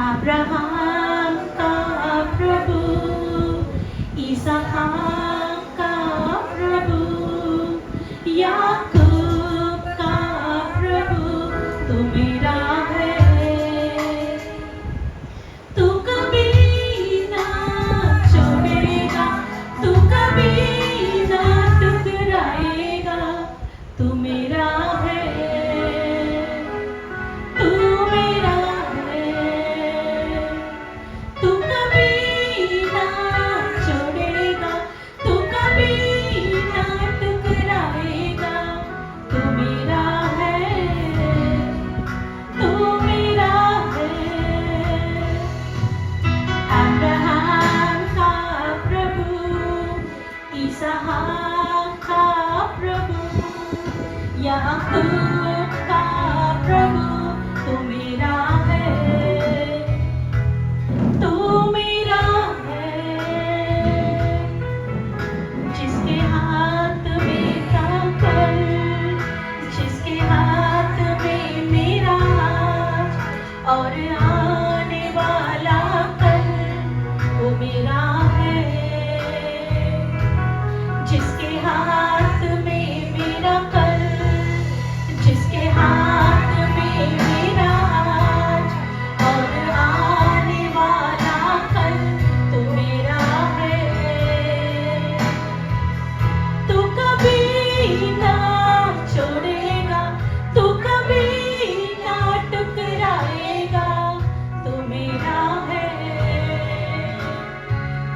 Abraham का प्रभु, इसहाक का प्रभु, याकूब का प्रभु, तू मेरा है। तू कभी ना छोड़ेगा, तू कभी ना टुकराएगा, तू मेरा है, तू मेरा है। तू कभी ना छोड़ेगा, तू कभी ना टुकराएगा, तू मेरा है, तू मेरा है। अब्राहम का प्रभु, इसहाक का प्रभु, याकूब का प्रभु, तू मेरा है, तू मेरा है। जिसके हाथ में ताकत, जिसके हाथ में मेरा आज और आने वाला कल, वो मेरा है। जिसके हाथ में मेरा कल, जिसके हाथ में मेरा आज और आने वाला कल, तो मेरा है। तू कभी ना छोड़ेगा, तू कभी ना टुकराएगा, तू मेरा है,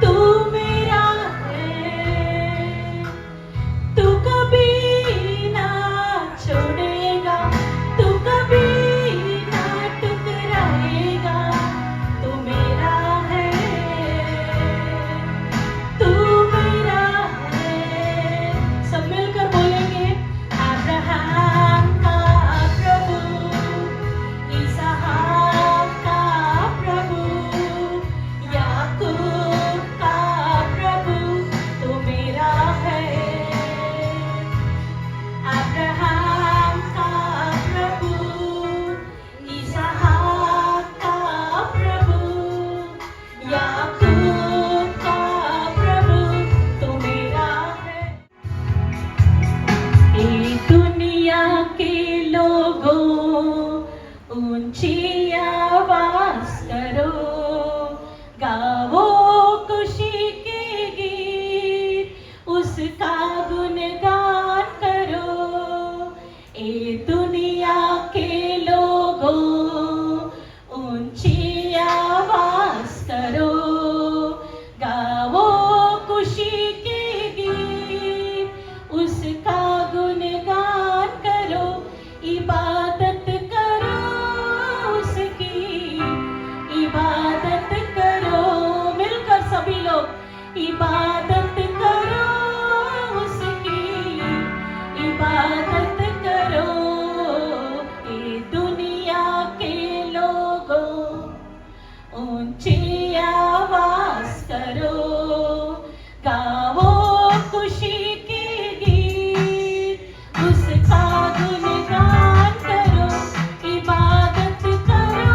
तू मेरा है। तू कभी ना छोड़ेगा, तू कभी ना टुकराएगा, तू मेरा है, तू मेरा है। सब मिलकर बोलेंगे, अब्राहम का प्रभु, इसहाक का प्रभु, याकूब का प्रभु, तू मेरा है। अब्राहम का प्रभु, इसहाक का प्रभु, याकूब का प्रभु, तू मेरा है। ए दुनिया के लोगों, ऊंची आवाज करो, गाओ खुशी के गीत, उसका गुणगान करो। ए दुनिया के लोगों, ऊंची आवाज करो, गाओ खुशी के गीत, उसका गुणगान करो। इबादत करो उसकी, इबादत करो। मिलकर सभी लोग इबादत करो उसकी, इबादत करो। ये दुनिया के लोगों, ऊंची आवाज करो, गाओ खुशी के गीत, उसका गुणगान करो। इबादत करो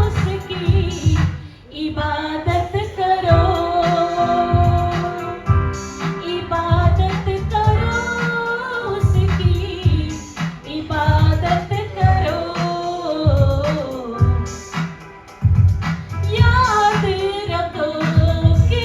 उसकी, इबादत करो, इबादत करो उसकी, इबादत करो। याद रखो कि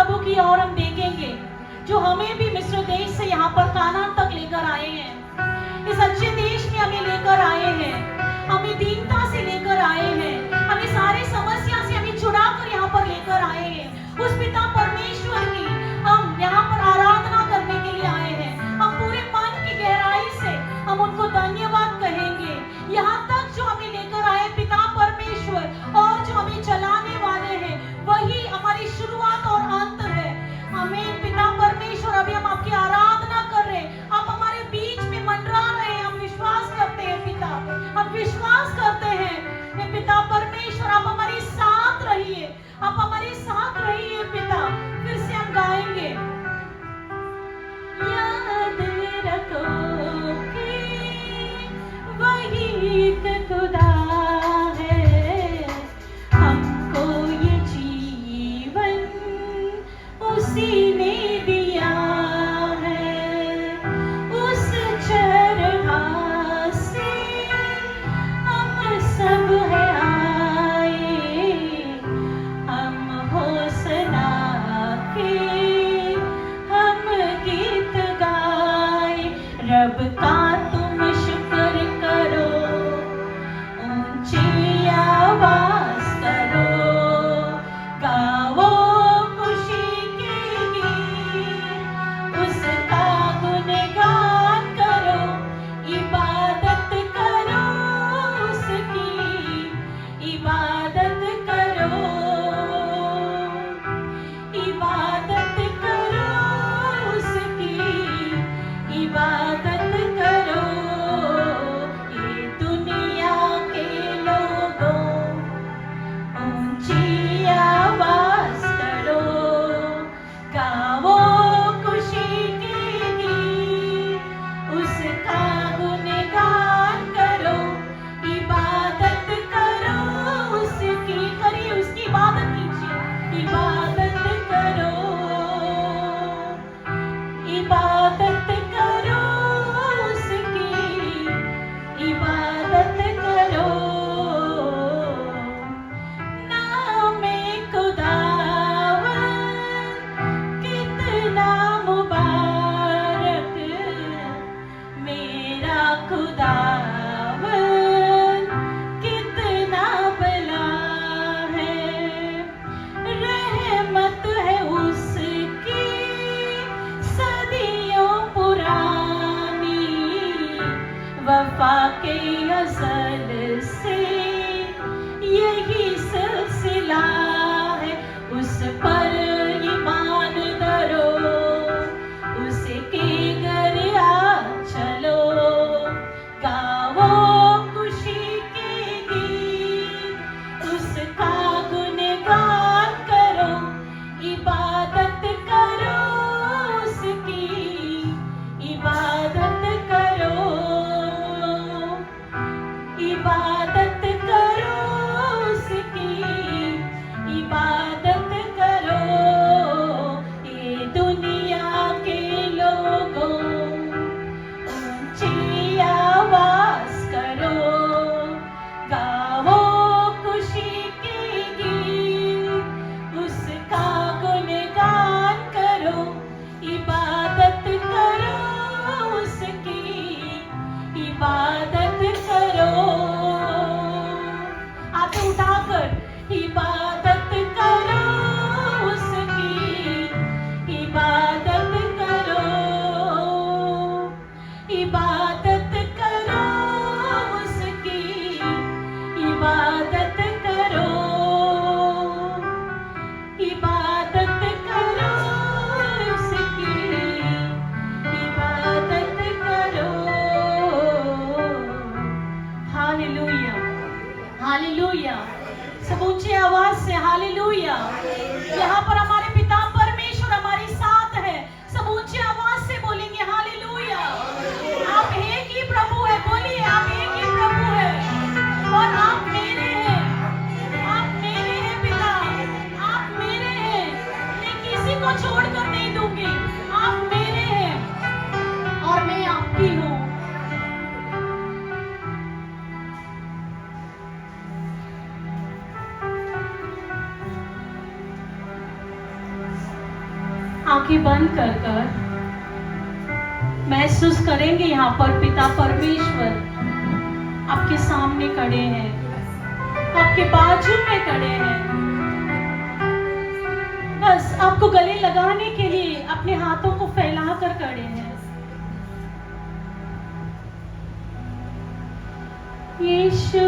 प्रभु की ओर हम देखेंगे, जो हमें भी मिस्र देश से यहाँ पर कानान तक लेकर आए हैं। इस अच्छे देश में हमें लेकर आए हैं, हमें दीनता से लेकर आए हैं, हमें सारे समस्या से हमें छुड़ा कर यहाँ पर लेकर आए हैं। उस पिता परमेश्वर की हम यहाँ पर आराधना करने के लिए आए हैं। हम पूरे मन की गहराई से हम उनको धन्यवाद कहेंगे। यहाँ तक जो हमें लेकर आए पिता परमेश्वर, और जो हमें चलाने वाले हैं, वही हमारी शुरुआत और अंत है। हमें पिता परमेश्वर, अभी हम आपकी आराधना कर रहे हैं, आप हमारे बीच में मंडरा रहे हैं। हम विश्वास करते हैं पिता, हम विश्वास करते हैं कि पिता परमेश्वर आप हमारे साथ रहिए, आप हमारे साथ रहिए पिता। फिर से हम गाएंगे, याद रखो कि वही एक खुदा है, हमको ये जीवन उसी ने दिया है। उस चरखा से हम सब है आए, हम होसना के हम गीत गाए। रब का तुम शुक्र करो, ऊंची आवाज करो, गाओ खुशी के गीत, उसका गुणगान करो, इबादत करो उसकी, इबादत करो, इबादत करो उसकी, इबादत करो। ये दुनिया के लोगों, ऊंची आवाज करो, गाओ खुशी के गीत, उसका गुणगान करो, इबादत करो उसकी। करिए, उसकी इबादत कीजिए, इबादत करो, इबादत करो उसकी, इबादत करो। नामे खुदावन कितना मुबारक, मेरा खुदावन कितना भला है। रहमत है उसकी सदियों पुरानी, वफा के अज़ल से यही सिलसिला है। उस पर ईमान धरो, उसके घर आ चलो, गाओ खुशी के गीत, उसका गुणगान करो, इबादत करो उसकी, इबादत करो, इबादत करो उसकी, इबादत करो। ये दुनिया के लोगों, ऊंची आवाज करो, गाओ खुशी के गीत, उसका गुणगान करो, इबादत करो उसकी, इबादत करो। हाथ उठाकर इबादत करो उसकी, इबादत करो, इबादत करो उसकी, इबादत करो, इबादत करो उसकी, इबादत करो। Hallelujah, hallelujah. सब ऊंची आवाज से हालेलुया। यहाँ पर हमारे पिता परमेश्वर हमारे साथ है। सब ऊंची आवाज से बोलेंगे हालेलुया। आप एक ही प्रभु है, बोलिए आप एक ही प्रभु है, और आप मेरे हैं, आप मेरे हैं पिता, आप मेरे हैं। मैं किसी को छोड़कर नहीं दूंगी, आप मेरे हैं और मैं आपकी हूँ। आंखें बंद कर कर महसूस करेंगे यहाँ पर पिता परमेश्वर आपके सामने खड़े हैं, आपके बाजू में खड़े हैं। बस आपको गले लगाने के लिए अपने हाथों को फैलाकर खड़े हैं। यीशु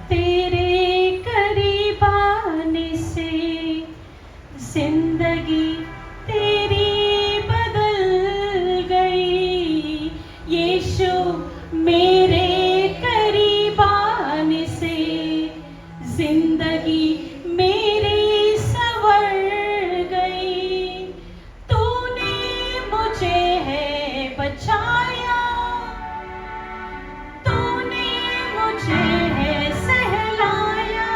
तेरे करीब आने से जिंदगी तेरी बदल गई। यीशु मेरे करीब आने से जिंदगी मेरी संवर गई। तूने मुझे है बचाया, तूने मुझे है सहलाया,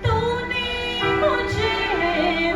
तूने मुझे है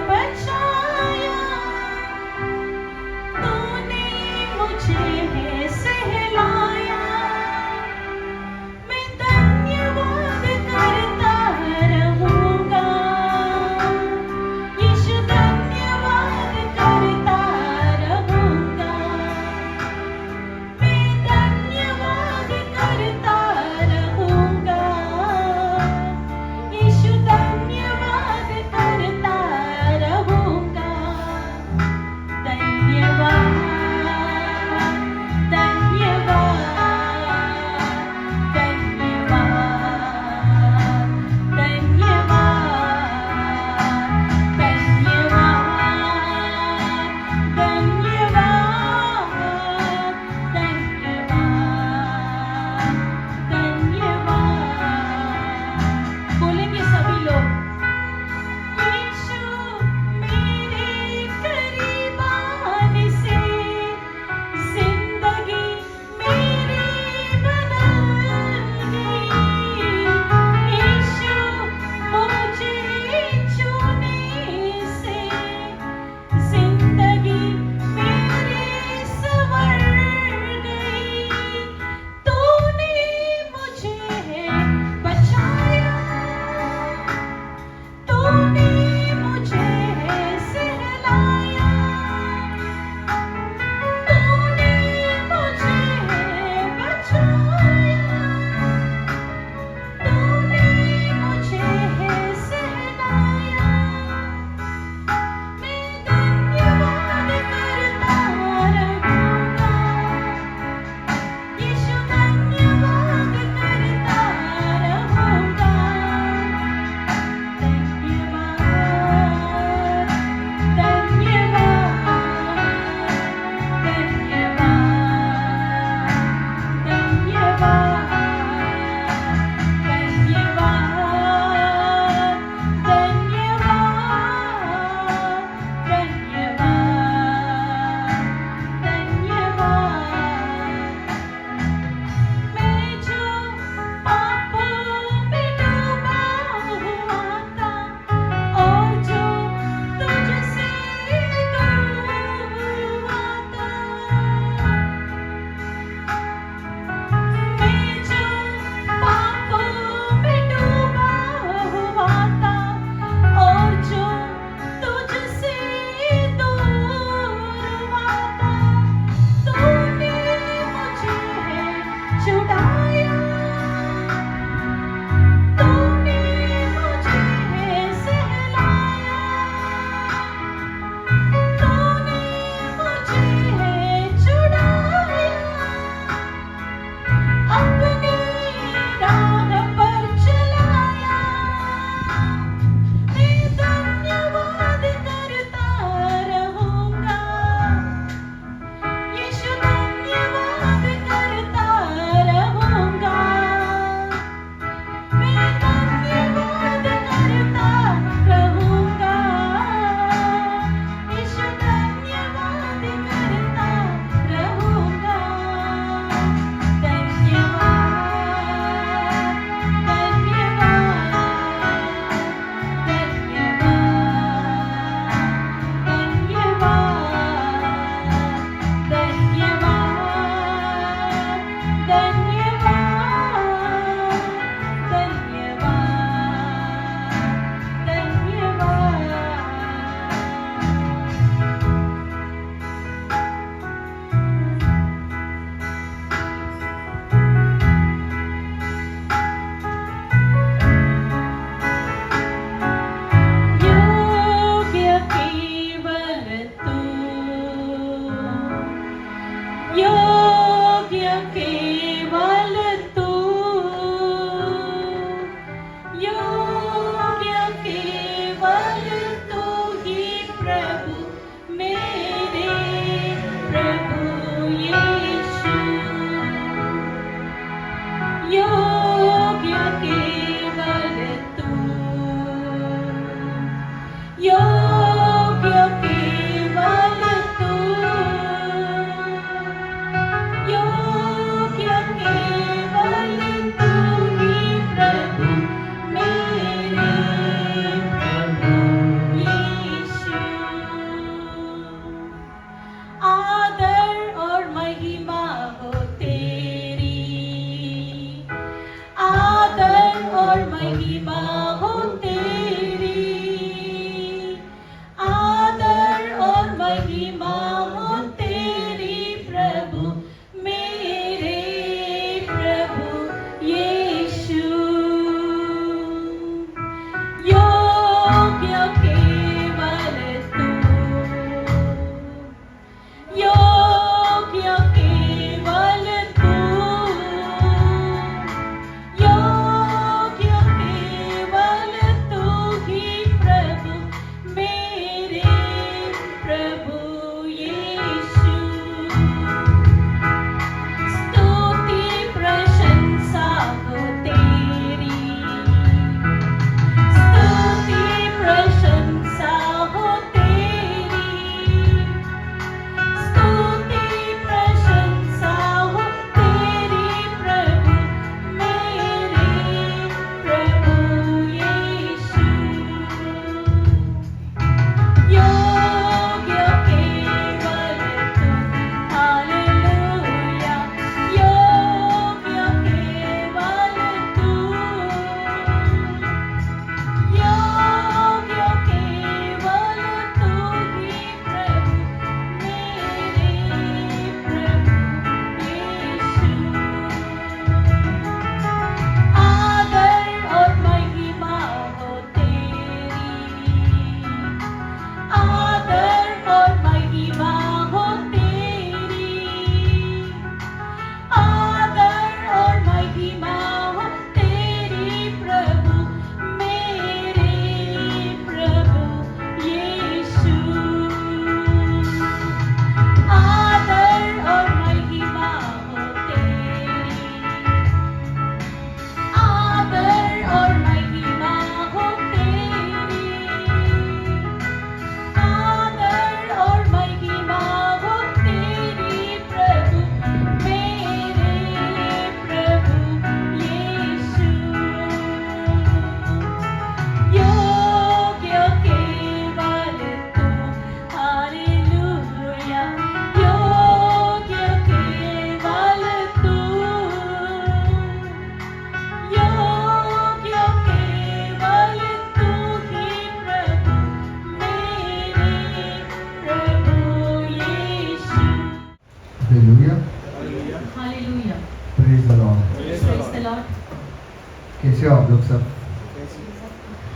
कैसे हो आप लोग सब?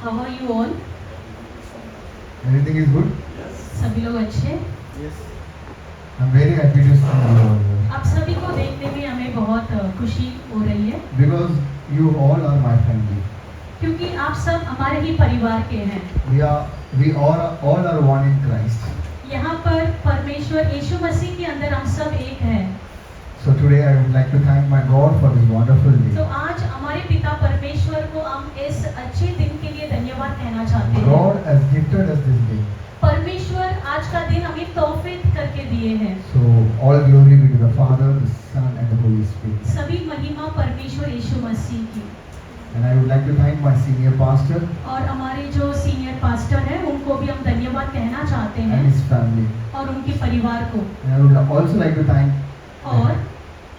How are you all? Everything is good? सभी लोग अच्छे? I'm very happy to see you all here. आप सभी को देखने में हमें बहुत खुशी हो रही है Because you all are my family. क्योंकि आप सब हमारे ही परिवार के हैं। We all are one in Christ. यहाँ पर परमेश्वर यीशु मसीह के अंदर हम सब एक हैं। So today I would like to thank my God for this wonderful day. तो आज हमारे पिता परमेश्वर को हम इस अच्छे दिन के लिए धन्यवाद कहना चाहते हैं। God has gifted us this day. परमेश्वर आज का दिन हमें तोहफे करके दिए हैं। So all glory be to the Father, the Son and the Holy Spirit. सभी महिमा परमेश्वर यीशु मसीह की। And I would like to thank my senior pastor और हमारे जो सीनियर पास्टर हैं उनको भी हम धन्यवाद कहना चाहते and हैं his family. और उनके परिवार को। And I would also like to thank और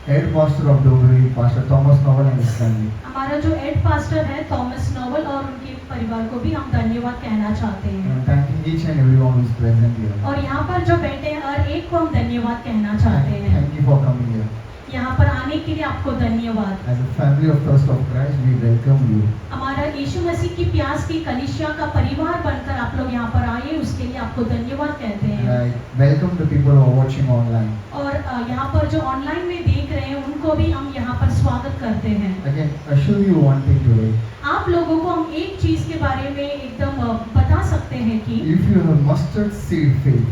head pastor of Dogri, Pastor Thomas Novel and his family. हमारा जो हेड पास्टर है थॉमस नोवेल और उनके परिवार को भी हम धन्यवाद कहना चाहते हैं। And thanking each and everyone who is present here. और यहाँ पर जो बैठे हैं हर एक को हम धन्यवाद कहना चाहते हैं। Thank you for coming here. यहाँ पर आने के लिए आपको धन्यवाद। As a family of Thirst of Christ, we welcome you. हमारा यीशु मसीह की प्यास की कलीसिया का परिवार बनकर आप लोग यहाँ पर आए उसके लिए आपको धन्यवाद कहते And हैं। I welcome the people who are watching online. और यहाँ पर जो ऑनलाइन में देख रहे हैं उनको भी हम यहाँ पर स्वागत करते हैं। I can assure you one thing today. आप लोगों को हम एक चीज के बारे में एकदम बता सकते हैं कि If you have mustard seed faith,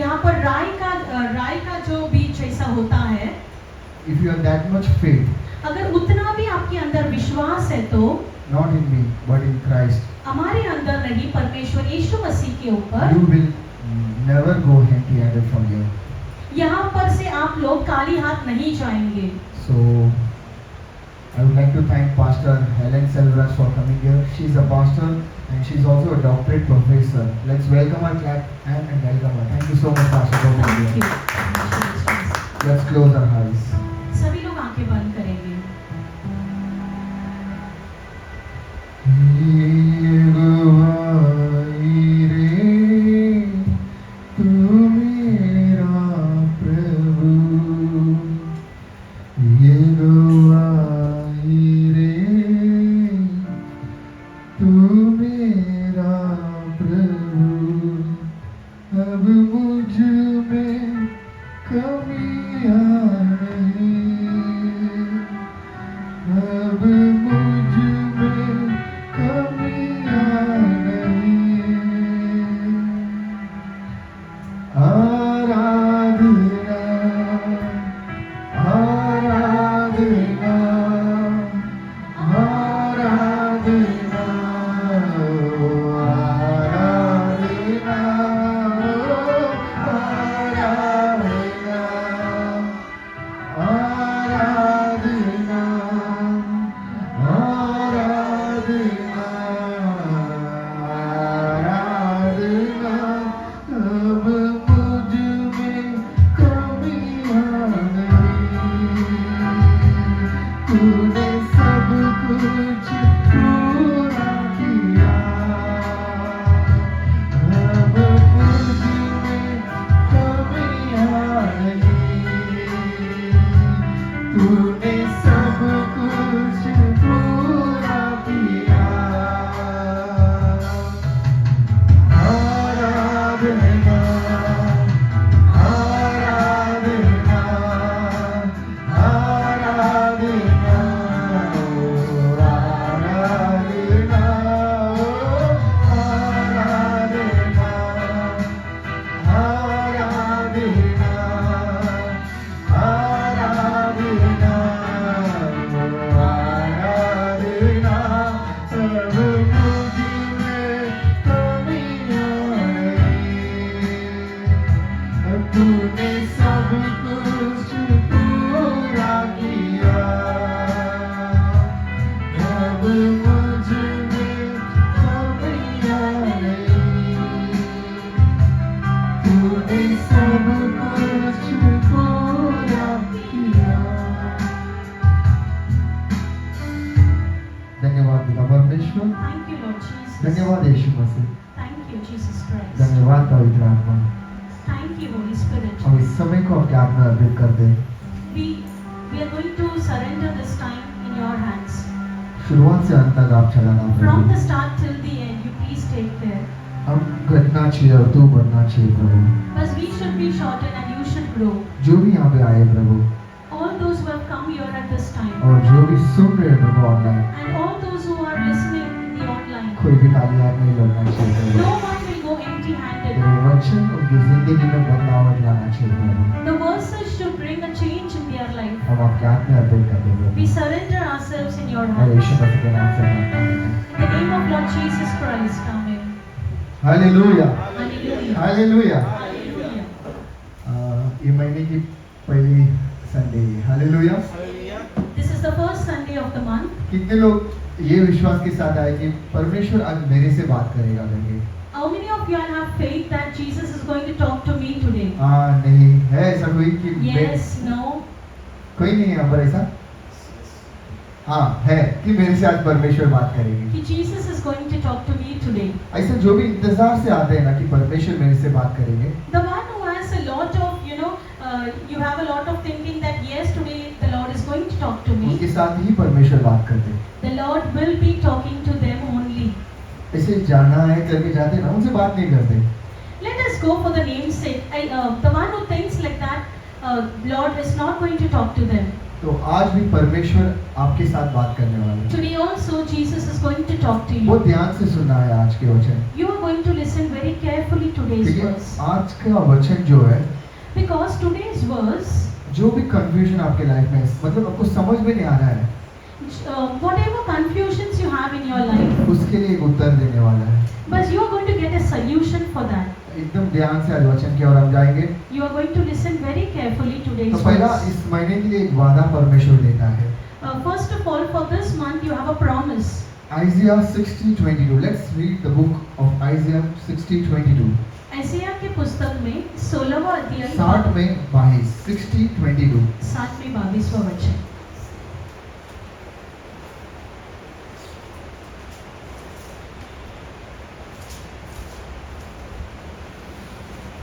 यहाँ पर राई का जो बीज जैसा होता है, if you have that much faith, अगर उतना भी आपके अंदर विश्वास है तो not in me, but in Christ, हमारे अंदर नहीं परमेश्वर यीशु मसीह के ऊपर, you will never go empty-handed from here. यहाँ पर से आप लोग खाली हाथ नहीं जाएंगे। So, I would like to thank Pastor Helen Selvaraj for coming here. She is a pastor and she is also a doctorate professor. Let's welcome her, clap and welcome her. Thank you so much, Pastor, for coming Thank you. here. Let's close our eyes. सभी लोग आंखें बंद करेंगे। धन्यवाद यीशु मसीह। Thank you, Jesus Christ. धन्यवाद पवित्र आत्मा। Thank you, Holy Spirit. हम इस समय को आपके हाथ में अर्पित करते हैं। We are going to surrender this time in your hands. शुरुआत से अंत तक आप चलाना From the Prabhu. start till the end, you please take care. हम घटना चाहिए और तू बढ़ना चाहिए प्रभु। Because we should be shortened and you should grow. जो भी यहाँ पे आए प्रभु All those who have come here at this time, और जो भी सुन रहे हैं प्रभु online, and all those who are listening in the online, कोई भी खाली हाथ नहीं लौटना चाहिए प्रभु। no one will go empty-handed. तेरे वचन उनकी जिंदगी में बदलाव लाना चाहिए प्रभु। The verses should bring a change in their life. हम आपके हाथ में अर्पित कर देंगे We surrender ourselves in your और hands. यीशु मसीह के नाम से प्रार्थना करते हैं। In the name of Lord Jesus Christ, Amen. Hallelujah Hallelujah. Hallelujah. Hallelujah. ये महीने की पहली संडे है। Hallelujah. This is the first Sunday of the month. कितने लोग ये विश्वास के साथ आए कि परमेश्वर आज मेरे से बात करेगा करके? How many of you all have faith that Jesus is going to talk to me today? नहीं है ऐसा कोई कि Yes, no. कोई नहीं है यहाँ पर ऐसा? हाँ है कि मेरे से आज परमेश्वर बात करेगी। कि Jesus is going to talk to me today. ऐसे जो भी इंतजार से आते हैं ना कि परमेश्वर मेरे से बात करेंगे, The one who has a lot of, you have a lot of thinking that yes, today the Lord is going to talk to me. उनके साथ ही परमेश्वर बात करते हैं। The Lord will be talking to them only. ऐसे जाना है करके जाते हैं ना, उनसे बात नहीं करते। Let us go for the name's sake. The one who thinks like that, Lord is not going to talk to them. तो आज भी परमेश्वर आपके साथ बात करने वाले हैं। Today also Jesus is going to talk to वो you. ध्यान से सुनना है आज के वचन, You are going to listen very carefully today's क्योंकि verse. आज का वचन जो है, Because today's verse, जो भी कंफ्यूजन आपके लाइफ में है, मतलब आपको समझ में नहीं आ रहा है, whatever confusions you have in your life, उसके लिए एक उत्तर देने वाला है। but you are going to get a solution for that. एकदम ध्यान से आज वचन की ओर हम जाएंगे। You are going to listen very carefully today's तो पहला verse. इस महीने के लिए एक वादा परमेश्वर देता है। First of all, for this month you have a promise. Isaiah 60:22. Let's read the book of Isaiah 60:22. Isaiah के पुस्तक में 16वां अध्याय 60 में 22, 60:22। 7 में 22वां वचन।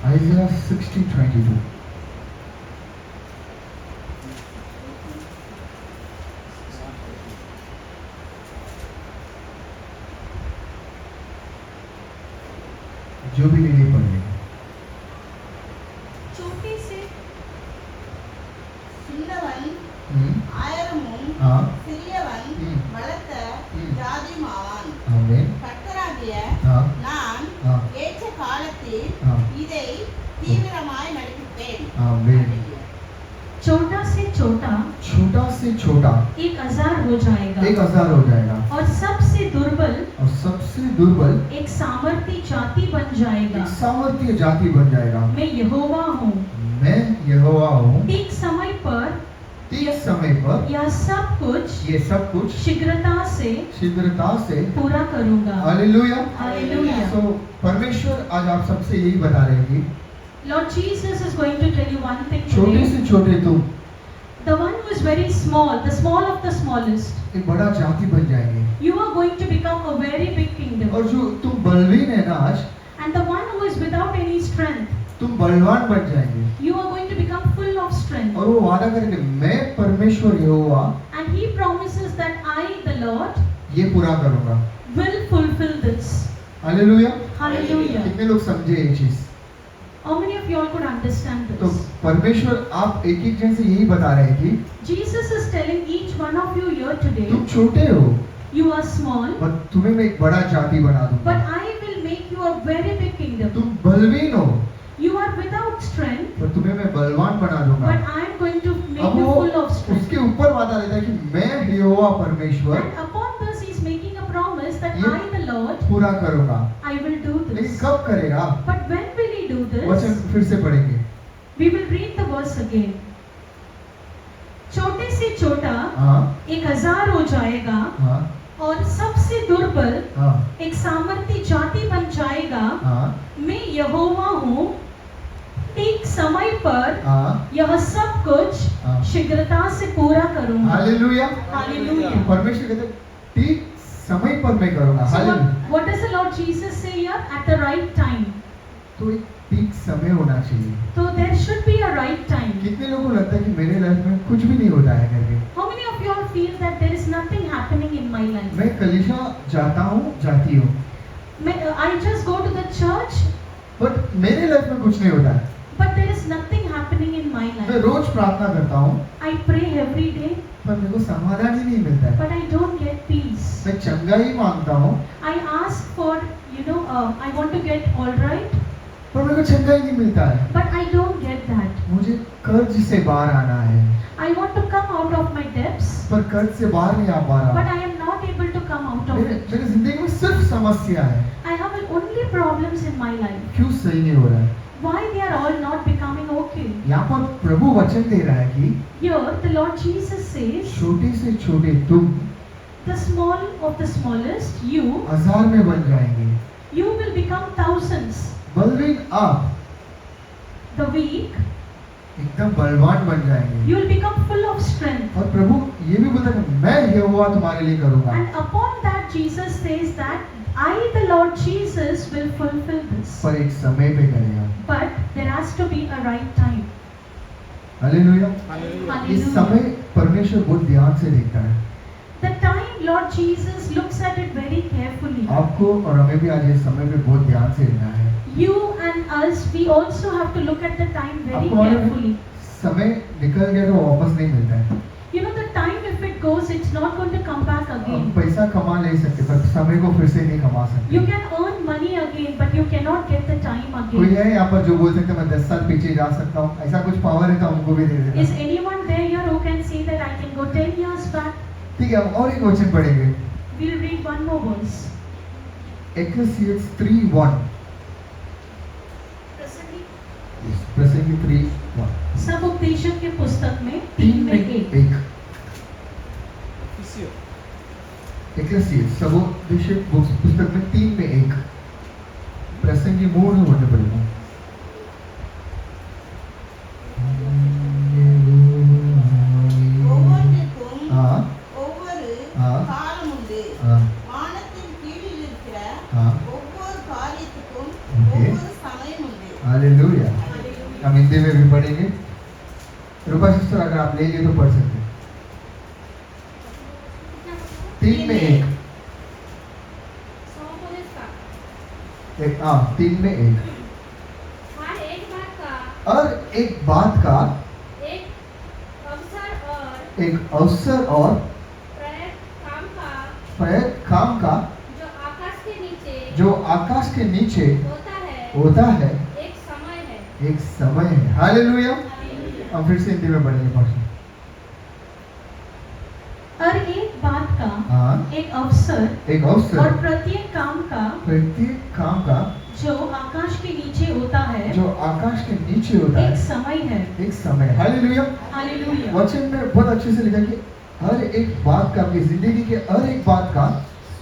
Isaiah 60:22. जो भी नहीं पढ़ लेगा। चोटी से சின்னவன் ஆயிரமும் हाँ, சிறியவன் வளர்த்த ஜாதிமான் आमीन। கர்த்தராகிய हाँ, நான் हाँ, ஏற்ற காலத்தில் हाँ, இதை தீவிரமாய் நடப்பிப்பேன் आमीन। छोटा से छोटा छोटा से छोटा 1000 हो जाएगा 1000 हो जाएगा और सबसे दुर्बल और सबसे दुर्बल एक सामर्थी जाति बन जाएगा। एक सामर्थ्य जाति बन जाएगा। मैं यहोवा हूँ। मैं यहोवा हूँ। ठीक समय पर ठीक समय पर यह सब कुछ ये सब कुछ शीघ्रता से शीघ्रता से पूरा करूंगा। हालेलुया। Hallelujah. So, परमेश्वर आज आप सबसे यही बता रहे हैं कि Lord Jesus is going to tell you one thing छोटे today. से छोटे तुम The one who is very small, the small of the smallest, एक बड़ा जाति बन जाएंगे, you are going to become a very big kingdom. और जो तुम बलवीन है ना आज, And the one who is without any strength, तुम बलवान बन जाएंगे। you are going to become full of strength. और वो वादा करेंगे मैं परमेश्वर यहोवा And he promises that I, the Lord, ये पूरा करूंगा। will fulfill this. Hallelujah. Hallelujah. कितने लोग समझे ये चीज? How many of you all could understand तो this? परमेश्वर आप एक एक जन से यही बता रहे हैं कि Jesus is telling each one of you here today, तुम छोटे हो, you are small, पर तुम्हें मैं एक बड़ा जाति बना दूंगा। but I will make you a very big kingdom. तुम बलवीन हो, You are without strength, पर तुम्हें मैं बलवान बना दूंगा। but I am going to make अब you वो full of strength. उसके ऊपर वादा देता है कि मैं यहोवा परमेश्वर And upon this, he is making a promise that ये- I, the Lord, पूरा करूंगा। I will do लेकिन this. कब करेगा? But when will he do वचन this? फिर से पढ़ेंगे। We will read the verse again. छोटे से छोटा हाँ, 1000 हो जाएगा हाँ, और सबसे दुर्बल हाँ, एक सामर्थी जाति बन जाएगा। हाँ, मैं यहोवा हूँ। ठीक समय पर हाँ, यह सब कुछ हाँ। शीघ्रता से पूरा करूंगा। हालेलुया। Hallelujah. तो परमेश्वर कहते हैं, ठीक समय पर मैं करूंगा। So hallelujah. what does the Lord Jesus say here? At the right time. तो एक ठीक समय होना चाहिए। So there should be a right time. कितने लोगों को लगता है कि मेरे लाइफ में कुछ भी नहीं होता है करके? How many of you all feel that there is nothing happening in my my life. मैं कलीसिया जाता हूँ, जाती हूँ, I just go to the church, but मेरे लाइफ में कुछ नहीं होता है। but there is nothing happening in my मैं life. रोज प्रार्थना करता हूँ, I pray every day, पर मेरे को समाधान ही नहीं मिलता है। but I don't get peace. मैं चंगाई मांगता हूँ, I ask for, I want to get all right, पर मेरे को चंगाई नहीं मिलता है। but I don't get that. मुझे कर्ज से बाहर आना है, I want to come out of my depths, पर कर्ज से बाहर नहीं आ पा but रहा। I am not able to come out of मेरे it. मेरी जिंदगी में सिर्फ समस्या है। I have only problems in my life. क्यों सही नहीं हो रहा है? Why they are all not becoming okay? यहाँ पर प्रभु वचन दे रहा है कि Here the Lord Jesus says, छोटे से छोटे तुम the small of the smallest, you हजार में बन जाएंगे। will become thousands. बलवीन आप The weak, एकदम बलवान बन जाएंगे। you will become full of strength. और प्रभु ये भी बोलता है कि मैं यहोवा तुम्हारे लिए करूँगा। And upon that Jesus says that I, the Lord Jesus, will fulfill this. पर एक समय पे करेगा। But there has to be a right time. Hallelujah. Hallelujah. इस समय परमेश्वर बहुत ध्यान से देखता है। The time Lord Jesus looks at it very carefully. आपको और हमें भी आज इस समय पे बहुत ध्यान से रहना है। You and us, we also have to look at the time very आपको मालूम है, carefully. समय निकल गया तो वापस नहीं मिलता है। You know, the time if it goes, it's not going to come back हम again. पैसा कमा ले सकते पर समय को फिर से नहीं कमा सकते। You can earn money again, but you cannot get the time कोई again. है यहाँ पर जो बोल सकते मैं 10 साल पीछे जा सकता हूँ, ऐसा कुछ पावर है तो हमको भी दे Is देना। anyone there here who can say that I can go 10 years back? ठीक है, हम और एक वचन पढ़ेंगे। We'll read one more verse. Ecclesiastes 3:1। प्रसंगी 3:1। सब उपदेशक के पुस्तक में 3 3 में में 1. 1। Ecclesiastes सब उपदेशक पुस्तक में 3 में 1। प्रसंगी मूल में होने पड़ेगा। ஒவ்வொன்றுக்கும் हाँ ஒவ்வொரு हाँ காலம் உண்டு. हाँ வானத்தின் கீழில் இருக்கிற हाँ ஒவ்வொரு காரியத்துக்கும் Okay. ஒவ்வொரு சமயம் உண்டு. हालेलुया। हम हिंदी में भी पढ़ेंगे। रूपा सिस्टर अगर आप ले लिए तो पढ़ सकते हैं। 3 में 1। हाँ 3 में 1। हर एक बात का और एक बात का एक एक अवसर और प्रयत्न काम का प्रयत्न काम का जो आकाश के नीचे जो आकाश के नीचे होता है एक समय है। हालेलुया। Hallelujah. हम फिर से हिंदी में पढ़ेंगे पास्टर। और एक बात का हाँ एक अवसर एक और अवसर प्रत्येक काम का प्रत्येक काम का जो आकाश के नीचे होता है जो आकाश के नीचे होता एक है समय है. एक समय। हालेलुया। Hallelujah. वचन में बहुत अच्छे से लिखा है कि हर एक बात का, आपकी जिंदगी के हर एक बात का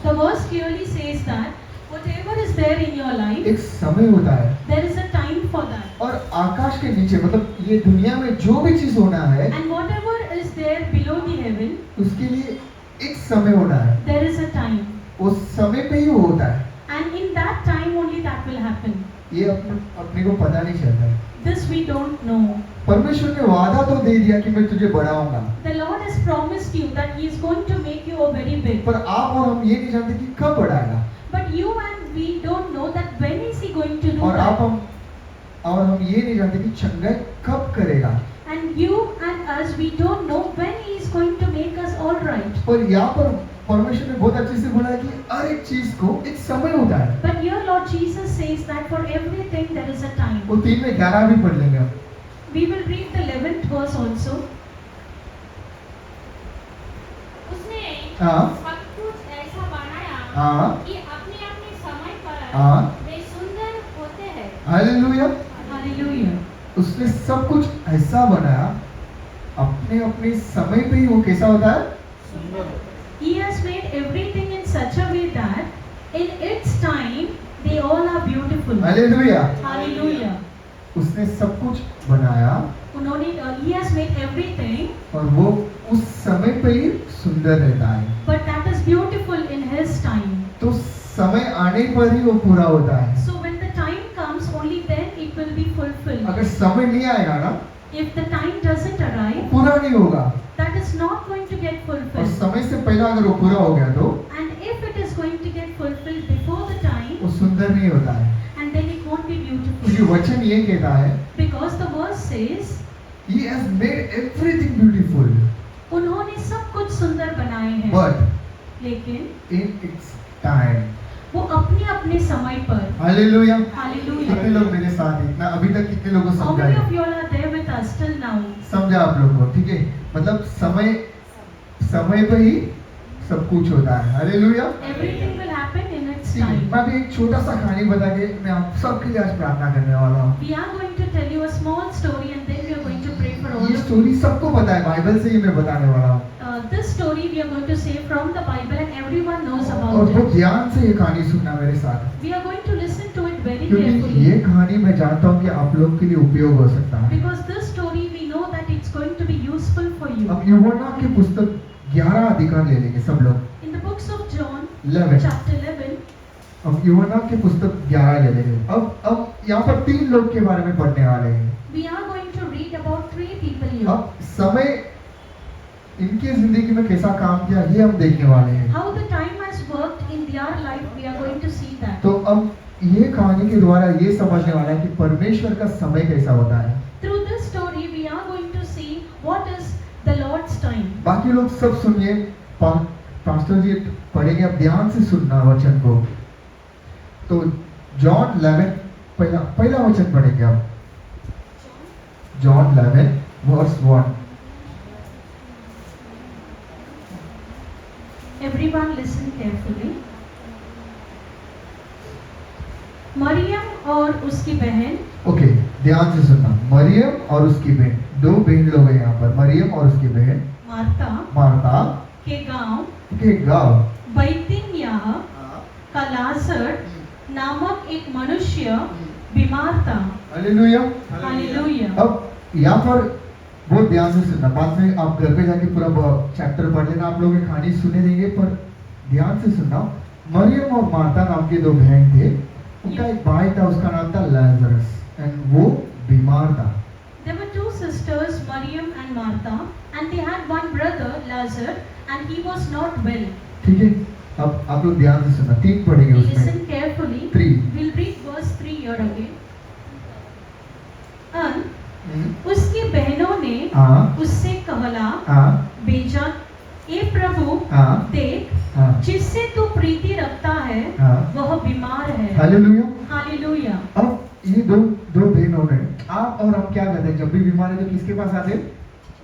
The verse clearly says that whatever is there in your life, एक समय होता है। there is a time for that. और आकाश के नीचे मतलब ये दुनिया में जो भी चीज होना है And whatever is there below the heaven, उसके लिए एक समय होना है। there is a time. उस समय पे ही वो होता है। And in that time only that will happen. ये अपने को पता नहीं चलता है। This we don't know. परमेश्वर ने वादा तो दे दिया कि मैं तुझे बढ़ाऊंगा, The Lord has promised you that He is going to make you a very big. पर आप और हम ये नहीं जानते कि कब बढ़ाएगा। But you and we don't know that when is He going to do और that. हम ये नहीं जानते कि चंगाई कब करेगा। And you and us, we don't know when He is going to make us all right. पर यहाँ पर परमेश्वर ने बहुत अच्छे से बोला है कि हर एक चीज को एक समय होता है। But here Lord Jesus says that for everything there is a time. वो 3 में 11 भी पढ़ लेंगे हम। We will read the 11th verse also. उसने हाँ सब कुछ ऐसा बनाया हाँ कि अपने अपने समय पर हाँ वे सुंदर होते हैं। हालेलुया। Hallelujah. उसने सब कुछ ऐसा बनाया अपने अपने समय पे ही वो कैसा होता है। He has made everything in such a way that in its time they all are beautiful. Hallelujah. Hallelujah. उसने सब कुछ बनाया उन्होंने He has made everything, और वो उस समय पे ही सुंदर रहता है। but that is beautiful in His time. तो समय आने पर ही वो पूरा होता है। So when the time comes, only then it will be fulfilled. अगर समय नहीं आएगा ना if the time doesn't arrive, पूरा नहीं होगा, that is not going to get और fulfilled. समय से पहले अगर वो पूरा हो गया तो And if it is going to get fulfilled before the time, वो सुंदर नहीं होता है, and then it won't be क्योंकि beautiful. वचन ये कहता है Because the verse says, He has made everything beautiful, उन्होंने सब कुछ सुंदर बनाए हैं, but लेकिन in its time. वो अपने अपने समय पर. हालेलुया। Hallelujah. कितने लोग मेरे साथ हैं? इतना अभी तक कितने लोगों को How समझा many है? of you all are there with us till now? समझा आप लोग को, ठीक है? मतलब समय पे ही सब कुछ होता है। Hallelujah. Everything will happen in its ठीक है, time. मैं अभी एक छोटा सा कहानी बता के मैं आप सबके लिए आज प्रार्थना करने वाला हूँ। We are going to tell you a small story and then we are going to pray for all ये of you. स्टोरी सबको पता है, बाइबल से ही मैं बताने वाला हूँ। This story we are going to say from the Bible and everyone knows और about बहुत it. ध्यान से ये कहानी सुनना मेरे साथ, We are going to listen to it very क्योंकि carefully. ये कहानी मैं जानता हूँ कि आप लोग के लिए उपयोग हो सकता है। Because this story we know that it's going to be useful for you. अब यूहन्ना की पुस्तक 11 अधिकार ले लेंगे सब लोग। In the books of John, 11। chapter 11, अब यूहन्ना की पुस्तक 11 ले लेंगे। अब यहाँ पर 3 लोग के बारे में पढ़ने वाले हैं। we are going to read about 3 people here. अब समय इनकी जिंदगी में कैसा काम किया ये हम देखने वाले हैं। How the time has worked in their life, we are going to see that. तो अब ये कहानी के द्वारा ये समझने वाला है कि परमेश्वर का समय कैसा होता है। Through this story, we are going to see what is the Lord's time. बाकी लोग सब सुनिए, पास्टर जी पढ़ेंगे, अब ध्यान से सुनना वचन को। तो जॉन 11 पहला वचन पढ़ेंगे अब। John 11 verse 1। Everyone listen carefully. Mariyam और उसकी बहन, ओके, ध्यान से सुनना। मरियम और उसकी बहन, 2 बहन लोग हैं यहाँ पर, मरियम और उसकी बहन मार्था के गांव के गांव बैतनिय्याह का लाजर नामक एक मनुष्य बीमार था. हालेलुया। हालेलुया. अब यहाँ पर बहुत ध्यान से सुनना, बाद में आप घर पे जाके पूरा चैप्टर पढ़ लेना, आप लोग ये कहानी सुने देंगे, पर ध्यान से सुनना। मरियम और मार्था नाम के 2 बहन थे, उनका एक भाई था, उसका नाम था लाजरस, एंड वो बीमार था। There were 2 sisters, Maryam and Martha, and they had one brother, Lazarus, and he was not well. ठीक है, अब आप लोग ध्यान से सुनना, 3 पढ़ेंगे उसमें। Listen carefully. 3। We'll read verse 3 here again. And उसकी बहनों ने हाँ उससे कहला हाँ बेजा, ए प्रभु हाँ देख, हाँ जिससे तू प्रीति रखता है हाँ। वह बीमार है. हालेलुया। हालेलुया. अब ये दो बहनों ने, आप और हम क्या करते हैं जब भी बीमार है तो किसके पास आते हैं?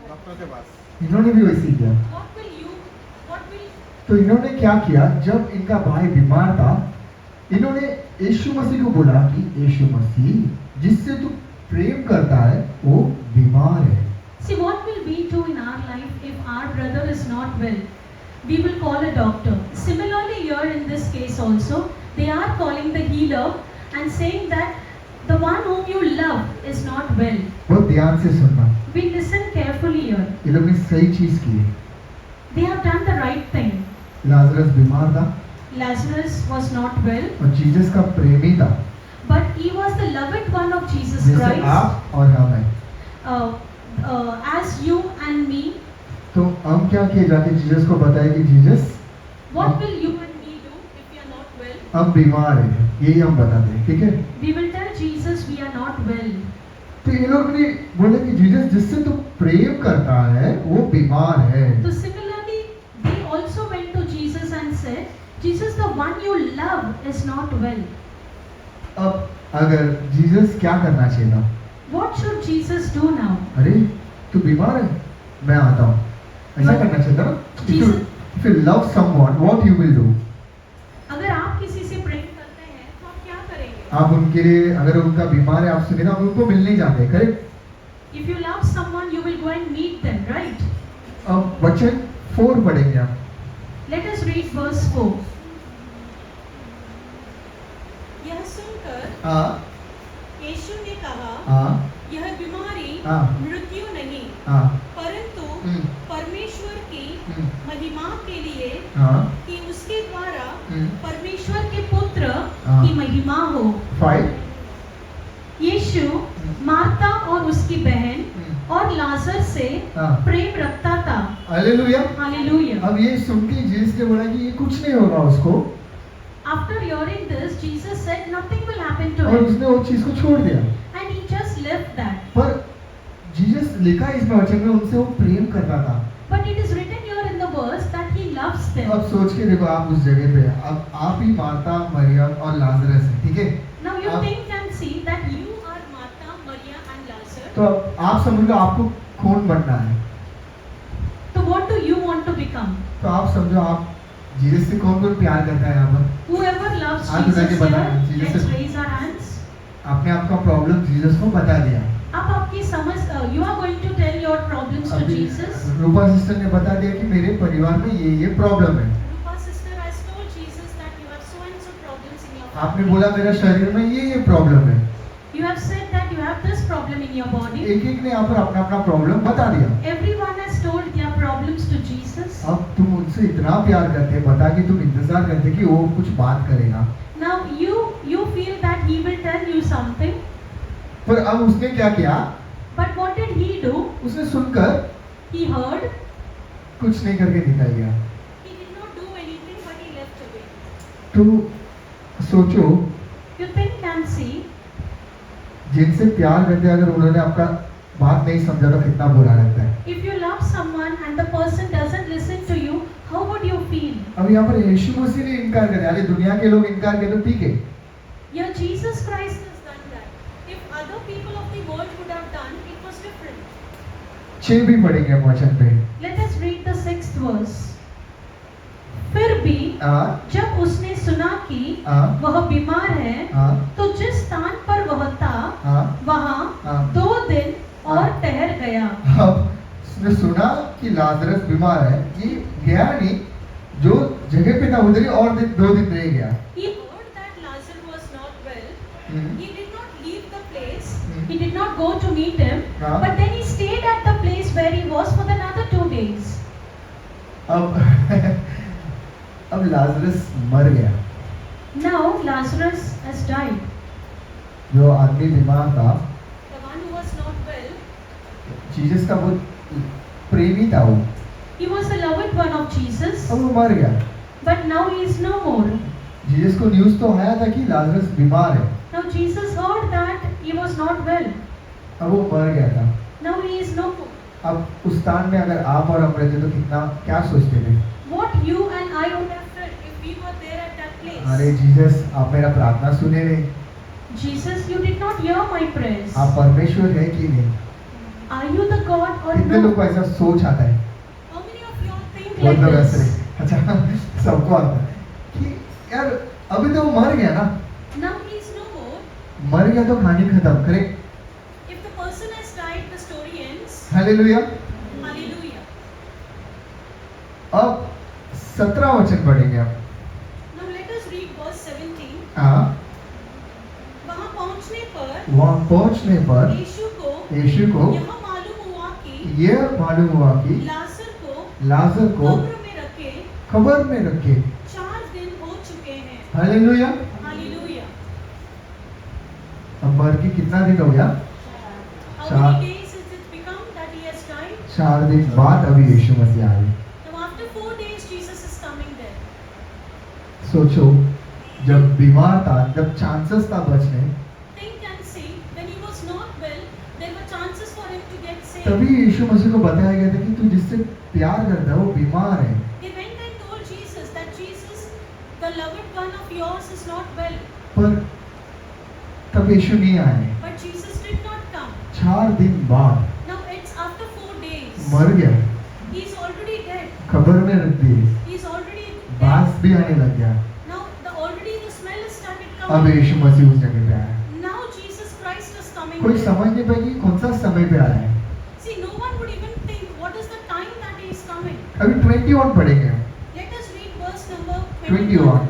डॉक्टर के पास। इन्होंने भी वैसे ही किया। What will तो इन्होंने क्या किया, जब इनका भाई बीमार था, इन्होंने यीशु मसीह को बोला कि यीशु मसीह जिससे तू प्रेम करता है वो बीमार है। See, what will we do in our life if our brother is not well? We will call a doctor. Similarly, here in this case also, they are calling the healer and saying that the one whom you love is not well. बहुत ध्यान से सुनना, We listen carefully here. ये लोग ने सही चीज की है। They have done the right thing. Lazarus बीमार था Lazarus was not well, और जीसस का प्रेमी था, but he was the loved one of Jesus जैसे Christ, आप और हम हैं। as you and me. तो हम क्या किए, जाके जीसस को बताया कि Jesus What will you and me do if we are not well? हम बीमार हैं, यही हम बताते हैं, ठीक है? We will tell Jesus we are not well. तो ये लोग ने बोले कि जीसस जिससे तू प्रेम करता है वो बीमार है। So similarly, they also went to Jesus and said, Jesus, the one you love is not well. अब अगर जीसस क्या करना चाहिए था? What should Jesus do now? अरे तू बीमार है, मैं आता हूँ, ऐसा करना चाहिए था। If you love someone, what you will do? अगर आप किसी से प्रेम करते हैं तो आप क्या करेंगे? आप उनके लिए, अगर उनका बीमार है, आप सुने ना, आप उनको मिलने जाते हैं, correct? If you love someone, you will go and meet them, right? अब वचन 4 पढ़ेंगे आप। Let us read verse 4. यह सुनकर हाँ यीशु ने कहा, हाँ यह बीमारी हाँ मृत्यु नहीं, हाँ परंतु परमेश्वर की महिमा के लिए, हाँ। कि उसके द्वारा परमेश्वर के पुत्र हाँ। की महिमा हो. 5। यीशु, मार्था और उसकी बहन और लाजर से हाँ। प्रेम रखता था। हालेलुया। हालेलुया। अब ये सुन के जीसस ने बोला कि ये कुछ नहीं होगा उसको, After hearing this, Jesus said nothing will happen to और him, उसने वो चीज को छोड़ दिया। and he just left that. पर जीसस लिखा है इसमें वचन में उनसे वो प्रेम करता था। But it is written here in the verse that he loves them. अब सोच के देखो आप उस जगह पे हैं। अब आप ही मार्था, मरियम और लाजरस हैं, ठीक है? Now you आप- think and see that you You are Martha, Maria, and Lazarus. तो अब आप समझ लो आपको कौन बनना है। So what do you want to become? तो आप समझो आप जीसस से कौन कौन प्यार करता है यहाँ पर? Whoever loves हाथ उठा के Jesus बताएं, here, Jesus let's से- raise our hands. आपने आपका प्रॉब्लम जीसस को बता दिया। अब आपकी समझ, you are going to tell your problems to अभी Jesus. रूपा सिस्टर ने बता दिया कि मेरे परिवार में ये प्रॉब्लम है। Rupa sister has told Jesus that you have so and so problems in your आपने family. बोला मेरा शरीर में ये प्रॉब्लम है। You have said that you have this problem in your body. एक एक ने यहाँ पर अपना अपना प्रॉब्लम बता दिया। Everyone has told their problems to Jesus. अब तुम उनसे इतना प्यार करते, बता के तुम इंतजार करते कि वो कुछ बात करेगा। Now you feel that he will tell you something, पर अब उसने क्या किया? but what did he do? उसने सुनकर He heard, कुछ नहीं करके निकल गया। He did not do anything, but he left away. तो सोचो you think and see, जिनसे प्यार करते अगर उन्होंने आपका बात नहीं समझा तो कितना बुरा लगता है। if you love someone and the person doesn't listen to you, how would you feel? अब यहाँ पर यीशु मसीह ने इनकार कर दिया। अरे दुनिया के लोग इनकार करें तो ठीक है, Here Jesus Christ Has done that. If other people of the world would have done, it was different. 6 भी पढ़ेंगे हम वचन पे। Let us read the 6th verse. फिर भी जब उसने सुना कि वह बीमार है, तो जिस स्थान पर वह था वहाँ 2 दिन और ठहर गया। अब उसने सुना कि लाजरस बीमार है, ये गया नहीं, जो जगह पे था उधर ही और 2 दिन रह गया। He heard that Lazarus was not well. Hmm, He did not leave the place. He did not go to meet him, हाँ। but then he stayed at the place where he was for another 2 days. अब Lazarus मर गया। Now Lazarus has died. जो आदमी बीमार था, The one who was not well, Jesus का बहुत प्रेमी था वो, He was the loved one of Jesus, अब वो मर गया। but now he is no more. Jesus को न्यूज़ तो आया था कि लाजरस बीमार है, Now Jesus heard that he was not well. अब वो मर गया था। Now he is no more. अब उस स्थान में अगर आप और हम रहते तो कितना क्या सोचते थे? What you and I would have felt if we were there at that place. अरे जीसस, आप मेरा प्रार्थना सुने नहीं, Jesus, you did not hear my prayers. आप परमेश्वर है कि नहीं? Are you the God or कितने लोग को no? ऐसा सोच आता है? How many of you all think Like मतलब this. ऐसे अच्छा सबको आता है कि यार अभी तो वो मर गया ना, now he is no more? मर गया तो कहानी खत्म करे। If the person has died, the story ends. Hallelujah. Hallelujah. अब 17 वचन पढ़ेंगे आप। Now let us read verse 17. हाँ, वहाँ पहुँचने पर वहाँ पहुँचने पर यीशु को यीशु को यह मालूम हुआ कि यह मालूम हुआ कि लाजर को लाजर को कब्र में रखे कब्र में रखे। 4 दिन हो चुके हैं। हालेलुया। Hallelujah. अब मर के कितना दिन हो गया? How Char- many days has it become that he has died? 4 दिन बाद अभी यीशु मसीह आए। Now after 4 days, Jesus is coming there. सोचो जब बीमार था, जब चांसेस था बचने, Think and see, when he was not well, there were chances for him to get saved. तभी यीशु मसीह को बताया गया था कि तू जिससे प्यार करता है वो बीमार है। They went and told Jesus that Jesus, the loved one of yours, is not well. पर तब यीशु नहीं आए। But Jesus did not come. 4 दिन बाद Now it's after 4 days. मर गया, He's already dead. कब्र में रख दी, He's already बांस dead. भी आने लग गया। Now already the smell has started अब coming. यीशु मसीह उस जगह पे आया। Now Jesus Christ is coming. कोई there. समझ नहीं पाएगी कौन सा समय पे आ रहा है। See, no one would even think what is the time that he is coming. अभी 21 पढ़ेंगे हम। Let us read verse number 21।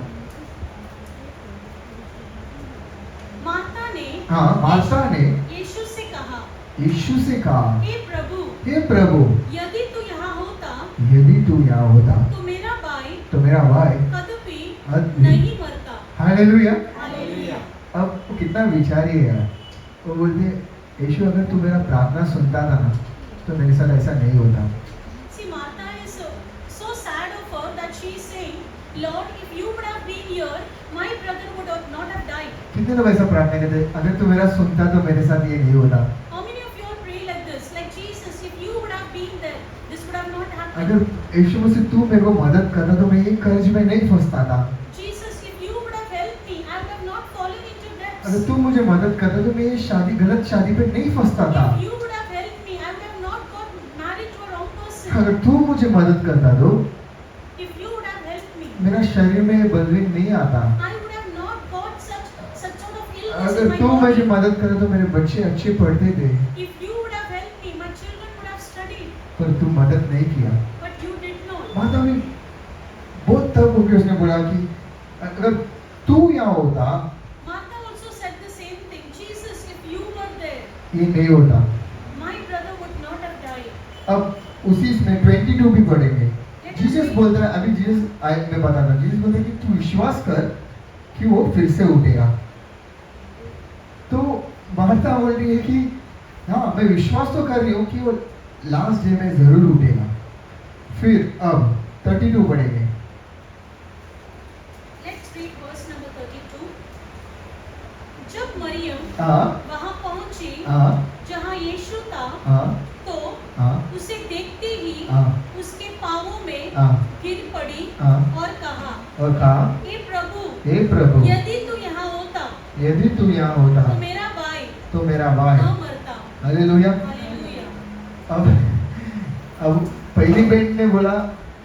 Martha ने हाँ, मार्था ने यीशु से कहा, यीशु से कहा, हे प्रभु, हे प्रभु, यदि तू यहाँ होता यदि तू यहाँ होता तो मेरा भाई तो मेरा भाई कदापि कदापि नहीं मरता। हालेलुया। हालेलुया। अब वो कितना विचारी है यार। वो बोलते यीशु अगर तू मेरा प्रार्थना सुनता था ना तो मेरे साथ ऐसा नहीं होता। See, Martha is so sad of her that she is saying, Lord, if you would have been here, my brother would have not have died. कितने लोग ऐसा प्रार्थना करते हैं, अगर तू मेरा सुनता तो मेरे साथ ये नहीं होता। How many of you all pray like this? Like Jesus, if you would have been there, this would have not happened. अगर यीशु मसीह तू मेरे को मदद करता तो मैं ये कर्ज में नहीं फंसता था। Jesus, if you would have helped me, I would have not fallen into debts. अगर तू मुझे मदद करता तो मैं ये गलत शादी पे नहीं फंसता था। If you would have helped me, I would have not got married to a wrong person. अगर तू मुझे मदद करता तो If you would have helped me, मेरा शरीर में ये बलवीन नहीं आता। I would have not got such sort of illness in अगर my तू मुझे body. मदद करता तो मेरे बच्चे अच्छे पढ़ते थे, If you would have helped me, my children would have studied. पर तू मदद नहीं किया। But you did not. माता भी बहुत तब होके उसने बोला कि अगर तू यहाँ होता Martha also said the same thing. Jesus, if you were there, ये नहीं होता। my brother would not have died. अब उसी में 22 भी पढ़ेंगे। जीसस बोलता है, अभी जीसस मैं बताता हूँ, जीसस बोलता है कि तू विश्वास कर कि वो फिर से उठेगा। तो मार्था बोल रही है कि हाँ मैं विश्वास तो कर रही हूँ कि वो लास्ट डे में जरूर उठेगा। फिर अब 32 पढ़ेंगे। Let's read verse number 32. जब मरियम हाँ वहां पहुंची हाँ जहां यीशु था, हाँ तो हाँ उसे देखते ही हाँ उसके पांवों में हाँ गिर पड़ी हाँ और कहा, और कहा, हे प्रभु, हे प्रभु यदि तू यहाँ होता यदि तू यहाँ होता तो मेरा भाई तो मेरा भाई। न मरता। हालेलुया। हालेलुया। अब पहली बेट ने बोला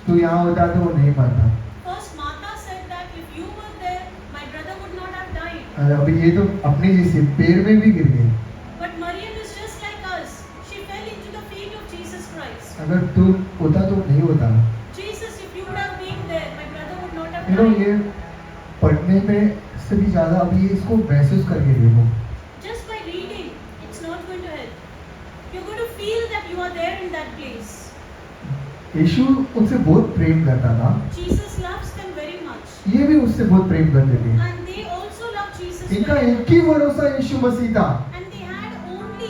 तू यहाँ होता तो वो नहीं मरता। First Martha said that if you were there, my brother would not have died. और अभी ये तो अपनी जैसी पैर में भी गिर गई। But Maryam is just like us. She fell into the feet of Jesus Christ. अगर तू होता तो नहीं होता। Jesus, if you would have been there, my brother would not have you know died. ये पढ़ने में से भी ज्यादा अभी इसको महसूस करके देखो। Just by reading, it's not going to help. You're going to feel that you are there in that place. यीशु उनसे बहुत प्रेम करता था, Jesus loves them very much. ये भी उससे बहुत प्रेम करते थे। And they also love Jesus इनका very एक much. ही भरोसा यीशु मसीह था, And they had only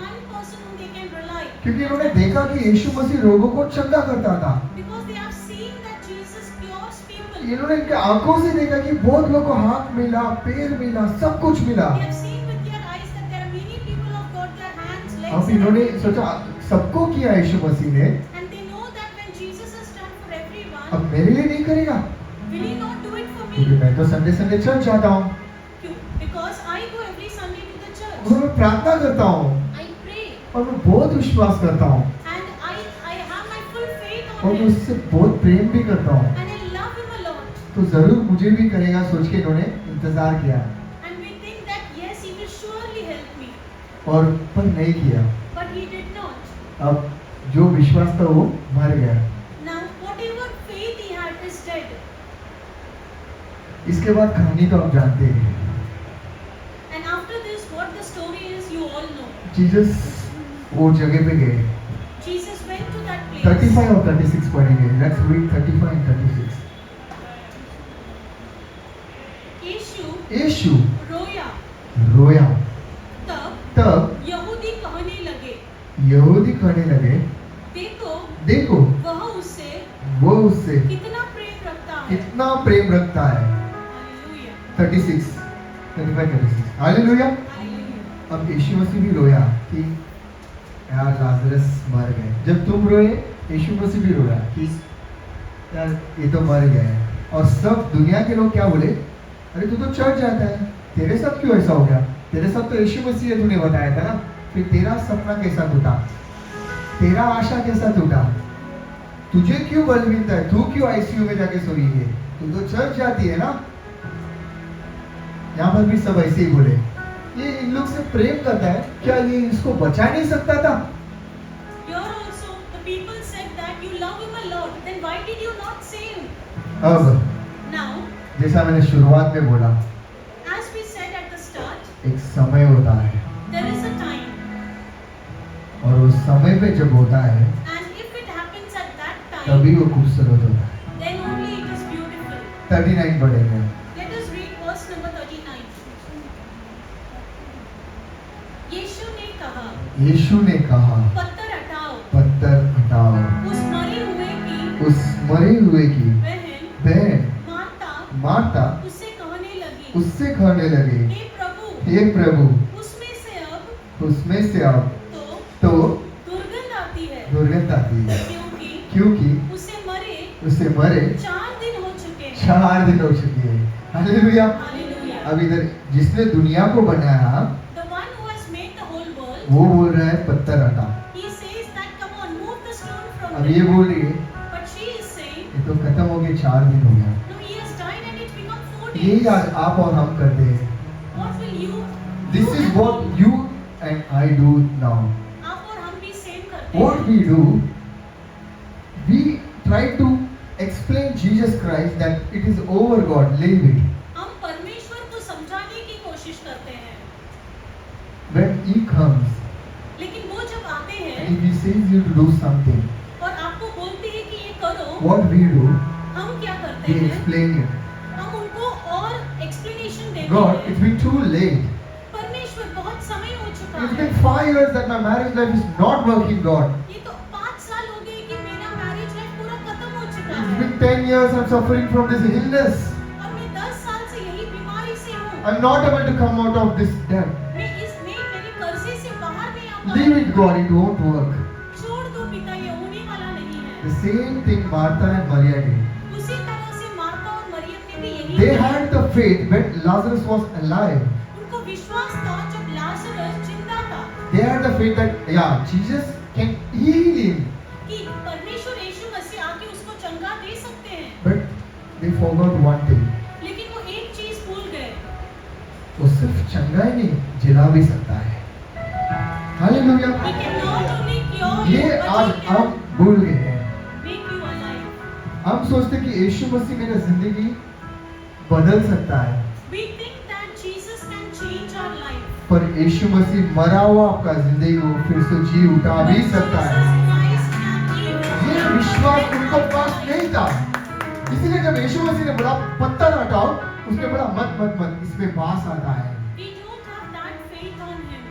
one person whom they can rely. क्योंकि इन्होंने देखा कि यीशु मसीह रोगों को चंगा करता था। Because they have seen that Jesus cures people. इन्होंने इनके आंखों से देखा कि बहुत लोगों को हाथ मिला, पैर मिला, सब कुछ मिला। They have seen with their eyes that there are many people who have got their hands, legs, अब and इन्होंने everything. सोचा सबको किया यीशु मसीह ने, And they know that when Jesus has done for everyone, अब मेरे लिए नहीं करेगा, will He not do it for क्योंकि me? मैं तो संडे संडे चर्च जाता हूँ, Because I go every Sunday to the church. और मैं प्रार्थना करता हूँ, I pray. और मैं बहुत विश्वास करता हूँ, And I have my full faith और on मैं Him. उससे बहुत प्रेम भी करता हूँ। And I love Him a lot. तो जरूर मुझे भी करेगा सोच के इन्होंने इंतजार किया, And we think that yes, He will surely help me. और पर नहीं किया। But He did not. अब जो विश्वास था वो मर गया। Now, whatever faith He had is dead. इसके बाद कहानी तो आप जानते हैं। And after this, what the story is, you all know. Jesus वो जगह पे गए। Jesus went to that place. 35 और 36 पढ़ेंगे। Let's read 35 and 36। यीशु रोया। रोया। तब तब यहूदी कहने लगे, देखो देखो वो उससे कितना प्रेम रखता है। कितना प्रेम रखता है। Hallelujah, 35 36 hallelujah. हालेलुया। अब यीशु मसीह भी रोया कि यार लाजरस मर गए। जब तुम रोए यीशु मसीह भी रोया कि यार ये तो मर गया है। और सब दुनिया के लोग क्या बोले, अरे तू तो चर्च जाता है, तेरे साथ क्यों ऐसा हो गया? तेरे साथ तो यीशु मसीह तूने बताया था ना, फिर तेरा सपना कैसा टूटा, तेरा आशा कैसा टूटा, तुझे क्यों बलविंता है, तू क्यों आईसीयू में जाके सोई है, तू तो चर्च जाती है ना। यहाँ पर भी सब ऐसे ही बोले, ये इन लोग से प्रेम करता है, क्या ये इसको बचा नहीं सकता था? Here also the people said that you love him a lot, then why did you not save him? अब Now, जैसा मैंने शुरुआत में बोला, as we said at the start, एक समय होता है, there is a time, और उस समय पे जब होता है and if it happens at that time, तभी वो खूबसूरत होता है। then only it is beautiful. 39 पढ़ेंगे। Let us read verse number 39. यीशु ने कहा, यीशु ने कहा, पत्थर हटाओ। पत्थर हटाओ। उस मरे हुए की उस मरे हुए की बहन बहन मार्ता उससे कहने लगी, उससे कहने लगे, हे प्रभु, उसमें से अब तो तो दुर्गंध आती है, दुर्गंध आती है, क्योंकि क्योंकि उसे मरे उसे मरे 4 दिन हो चुके हैं। 4 दिन हो चुके हैं। हालेलुया। हालेलुया। अब इधर जिसने दुनिया को बनाया The one who has made the whole world, वो बोल रहा है पत्थर हटा। he says that come on, move the stone from अब there. ये बोल रही है But she is saying, ये तो खत्म हो गए, 4 दिन हो गया। no, he has died and it's become 4 यही days. आज आप और हम करते हैं। What will you This do is and what me? you and I do now. आप और हम भी सेम करते What हैं। we do, we try to explain Jesus Christ that it is over God, leave it. हम परमेश्वर को समझाने की कोशिश करते हैं, When He comes लेकिन वो जब आते हैं and if He says you to do something, और आपको बोलते हैं कि ये करो, what we do, हम क्या करते we हैं? explain it. हम उनको और एक्सप्लेनेशन देते God, हैं। it's been too late. परमेश्वर बहुत समय हो चुका It's है। been 5 years that my marriage life is not working, God. ये तो 5 साल हो गए कि मेरा मैरिज लाइफ पूरा खत्म हो चुका It's है been 10 years I'm suffering from this illness. और मैं 10 साल से यही बीमारी से हूँ। I'm not able to come out of this debt. मेरे कर्जे से बाहर नहीं आ पा Leave रही। it, God, it won't work. छोड़ दो पिता, ये होने वाला नहीं है। The same thing Martha and Maria did. उसी तरह से मार्था और मरियम ने भी यही They किया। had the faith when Lazarus was alive. उनको विश्वास था जब लाजरस जिंदा था They had the faith that, yeah, Jesus can heal him. कि परमेश्वर यीशु मसीह आके उसको चंगा दे सकते हैं। But they forgot one thing. लेकिन वो एक चीज भूल गए, वो सिर्फ चंगा ही नहीं, जिला भी सकता है। Hallelujah. He can not only cure ये you, but आज he can हम भूल गए हैं। make you alive. हम सोचते कि यीशु मसीह मेरी जिंदगी बदल सकता है, We think that Jesus can change our life. पर यीशु मसीह मरा हुआ आपका जिंदगी को फिर से जी उठा भी But सकता है। Jesus Christ can even ये विश्वास उनको पास नहीं था, इसीलिए जब यीशु मसीह ने बोला पत्थर हटाओ, उसने बोला मत मत मत, इसमें बास आता है। We don't have that faith on him.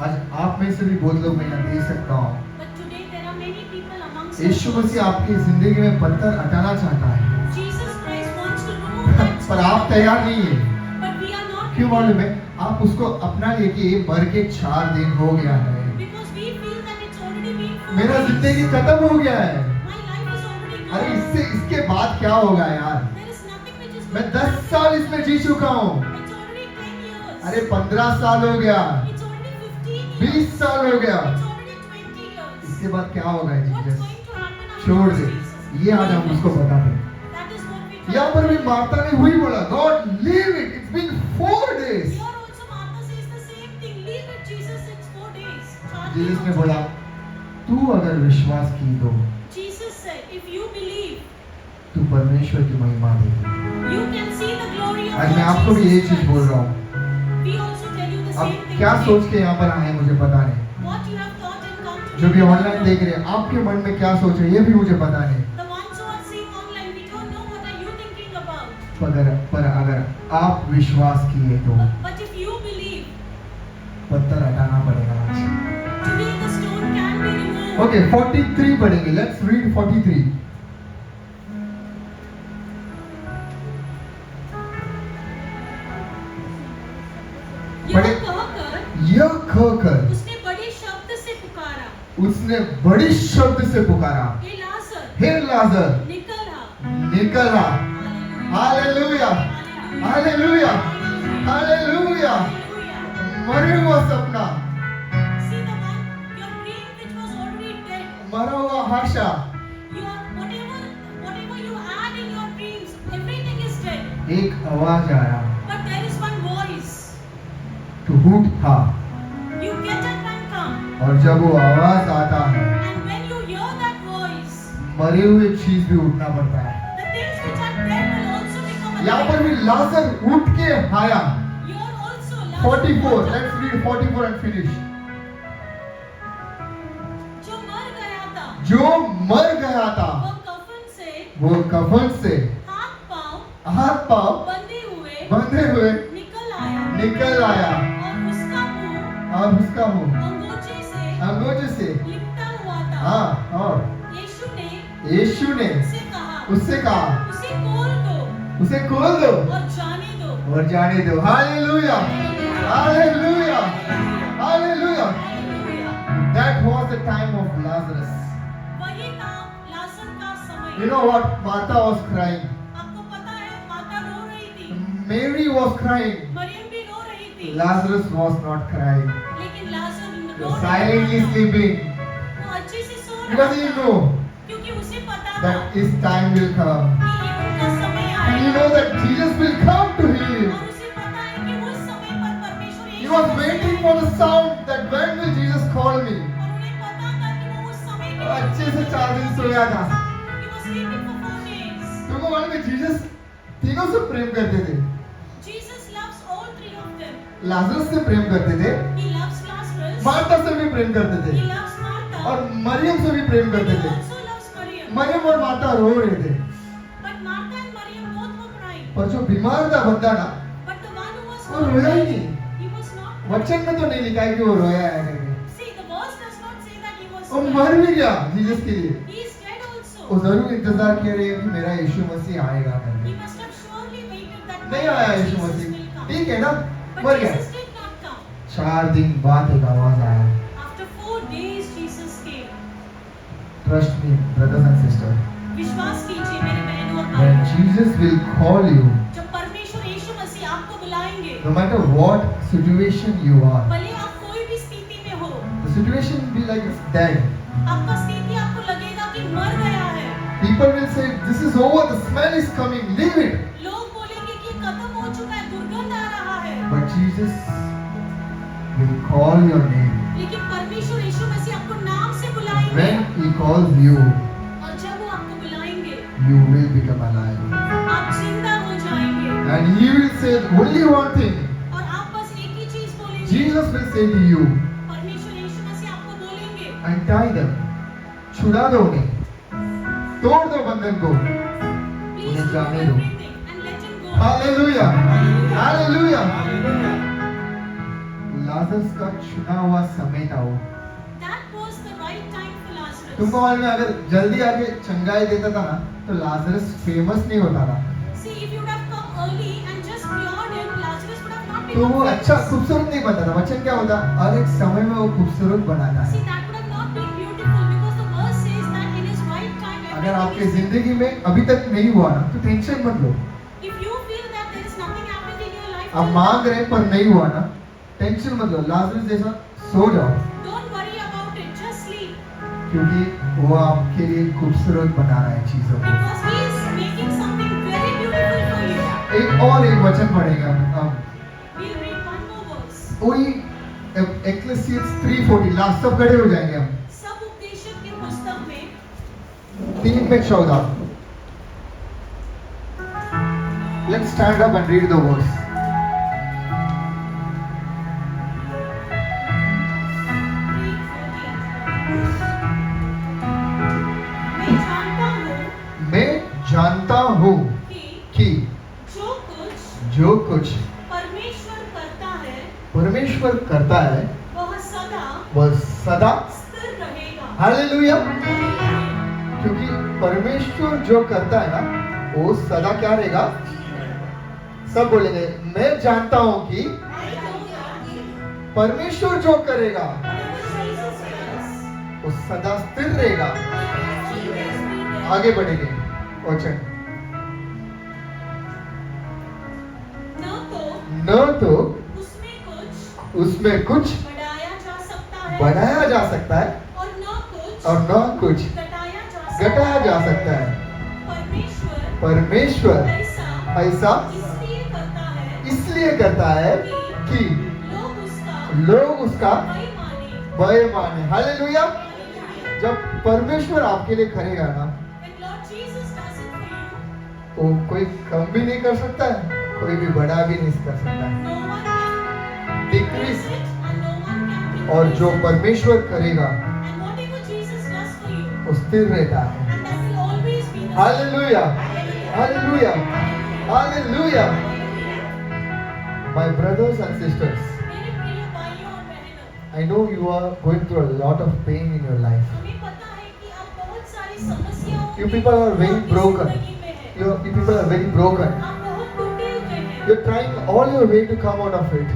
आज आप में से भी बहुत लोग मैं यहाँ देख सकता हूँ, But today there are many people amongst Yeshu us. मसीह आपकी जिंदगी में पत्थर हटाना चाहता है, Jesus Christ wants to remove that पर आप तैयार नहीं है। but we are not क्यों ready. मालूम है? आप उसको अपना लिए कि ये मर के 4 दिन हो गया है, Because we feel that it's already been 4 मेरा days. जिंदगी खत्म हो गया है। My life is already अरे gone. इसके बाद क्या होगा यार? There is nothing which is मैं going to 10 happen. साल इसमें जी चुका हूँ। It's already 10 years. अरे 15 साल हो गया, It's already 15 years. 20 साल हो गया, It's already 20 years. इसके बाद क्या होगा What's Jesus? going to happen after छोड़ this, दे। Jesus? ये आज हम उसको बता दें। That is what we try यहाँ to पर भी do. मार्था ने वही बोला, God leave it, it's been 4 days। Here also Martha says the same thing. Leave it, Jesus. It's 4 days. 4 Jesus ने days. बोला तू अगर विश्वास की तो Jesus said, if you believe, तू परमेश्वर की महिमा देगी। you can see the glory of आज Lord मैं आपको भी यही Jesus चीज बोल Christ. रहा हूँ। We also tell you the आप same thing क्या today. सोच के यहाँ पर आए हैं मुझे पता नहीं, What you have thought and come to जो भी me. ऑनलाइन देख रहे हैं आपके मन में क्या सोच रहे हैं ये भी मुझे पता नहीं, The ones who are seeing online, we don't know what are you thinking about. पर अगर आप विश्वास किए तो But if you believe, पत्थर हटाना पड़ेगा आज। today the stone can be removed. Okay 43 पढ़ेंगे, लेट्स रीड 43। यह पढ़े। कहकर यह कहकर उसने बड़े शब्द से पुकारा, उसने बड़ी शब्द से पुकारा, हे लाजर, हे लाजर निकल आ। निकल आ। Hallelujah, hallelujah, hallelujah. मरे हुआ सपना, See the one, your dream which was already dead. मरा हुआ आशा, Whatever you had in your dreams, everything is dead. एक आवाज आया, But there is one voice. तू उठ था, You get up and come. और जब वो आवाज आता है, And when you hear that voice, मरे हुए चीज भी उठना पड़ता है। the things which are dead will also become यहाँ पर alive. भी लाजर उठ के आया। You are also Lazarus 44, got up. let's read 44 and finish। जो मर गया था, जो मर गया था वो कफन से हाथ पांव बंधे हुए निकल आया, और उसका मुंह और उसका मुंह अंगोछे से अंगूठे से लिपटा हुआ था। हाँ और यीशु ने उससे कहा उसे खोल दो उसे खोल दो और जाने दो। Hallelujah hallelujah hallelujah That was the time of Lazarus. वही था लाजर का समय। You know what? Martha was crying. आपको पता है माता रो रही थी, Mary was crying. मरियम भी रो रही थी, Lazarus was not crying. लेकिन लाजर रो Silently sleeping. वो अच्छे से सो रहा Because he था, knew क्योंकि उसे पता था that his time will come. कि उनका समय And you आएगा। know that Jesus will come to heal him. और उसे पता है कि उस समय पर परमेश्वर He Yeshu was Masih waiting आएगा। for the sound that when will Jesus call me? और उन्हें पता था कि वो उस समय के लिए अच्छे से 4 दिन सोया था. He was sleeping for 4 days. तुमको मालूम है जीसस तीनों से प्रेम करते थे. Jesus loves all three of them. Lazarus से प्रेम करते थे, He loves Lazarus. मार्था से भी प्रेम करते He थे loves Martha. और मरियम से भी प्रेम But करते he थे. also loves Maryam. मरियम और मार्था रो रहे थे. But Martha and Maryam both were crying. पर जो बीमार था बंदा ना, But the one who was वो रोया ही नहीं. he was not. वचन में तो नहीं लिखा है कि वो रोया है करके. See, the verse does not say that he was. वो मर भी गया जीसस के लिए. He is dead also. वो जरूर इंतजार किया रही है कि मेरा यीशु मसीह आएगा He करके. must have surely waited that नहीं आया Jesus Yeshu will Masih. come. ठीक है ना, But मर गया. Jesus did not come. 4 दिन बाद एक आवाज आया. After 4 days, Jesus came. Trust me, brothers and sisters. विश्वास कीजिए मेरे बहनों और When भाइयों, Jesus will call you, जब परमेश्वर यीशु मसीह आपको बुलाएंगे, no matter what situation you are, भले आप कोई भी स्थिति में हो, the situation will be like it's dead. आपका स्थिति आपको लगेगा कि मर गया है। People will say, this is over, the smell is coming, leave it. लोग बोलेंगे कि खत्म हो चुका है, दुर्गंध आ रहा है। But Jesus will call your name. लेकिन परमेश्वर यीशु मसीह आपको नाम से बुलाएंगे, When He calls you, और जब वो आपको बुलाएंगे, you will become alive. आप जिंदा हो जाएंगे। And He will say only one thing. और आप बस एक ही चीज बोलेंगे। Jesus will say to you, परमेश्वर यीशु मसीह आपको बोलेंगे, untie them. छुड़ा दो उन्हें. तोड़ दो बंधन को. प्लीज उन्हें डू जाने दो. Everything and let him go. Hallelujah. Hallelujah. Lazarus का चुना हुआ समय था वो. That was the right time for Lazarus. तुमको मालूम है अगर जल्दी आके चंगाई देता था ना तो लाजरस फेमस नहीं होता था. See, if you would have come early and just cured him, Lazarus would have not तो been वो famous. अच्छा खूबसूरत नहीं बनता था. वचन क्या होता? हर एक समय में वो खूबसूरत बनाता See, है. that would have not been beautiful because the verse says that in his right time अगर everything आपके is. जिंदगी में अभी तक नहीं हुआ ना तो टेंशन मत लो. If you feel that there is nothing happening in your life, आप till मांग now, रहे हैं पर नहीं हुआ ना, टेंशन मत लो. लाजरस जैसा सो जाओ don't worry about it. Just sleep क्योंकि वो आपके लिए खूबसूरत बना रहा है चीजों को. because he is making something very beautiful for you. एक और एक वचन पढ़ेगा हम. We'll read one more verse. वही एक्लेसियस 3:40 लास्ट सब खड़े हो जाएंगे हम. सब उपदेशक की पुस्तक में 3:14. Let's stand up and read the verse. मैं जानता हूँ कि जो कुछ परमेश्वर करता है परमेश्वर करता है वह सदा स्थिर रहेगा। हालेलुया. क्योंकि परमेश्वर जो करता है ना वो सदा क्या रहेगा. सब बोलेंगे मैं जानता हूँ कि परमेश्वर जो करेगा वो सदा स्थिर रहेगा. आगे बढ़ेंगे वचन. न तो उसमें कुछ बढ़ाया जा सकता है और न कुछ घटाया जा सकता है. परमेश्वर ऐसा इसलिए करता है कि लोग उसका भय माने. हालेलुया. जब परमेश्वर आपके लिए करेगा ना वो कोई कम भी नहीं कर सकता है, कोई भी बढ़ा भी नहीं कर सकता है. डिक्रीज. और जो परमेश्वर करेगा वो स्थिर रहता है. Hallelujah. Hallelujah. Hallelujah. My brothers and sisters, I know you are going through a lot of pain in your life. हमें पता है कि आप बहुत सारी समस्याओं You में people are very आपकी broken. जिंदगी में है। You people are very broken. आप बहुत टूटे हुए हैं। You're trying all your way to come out of it.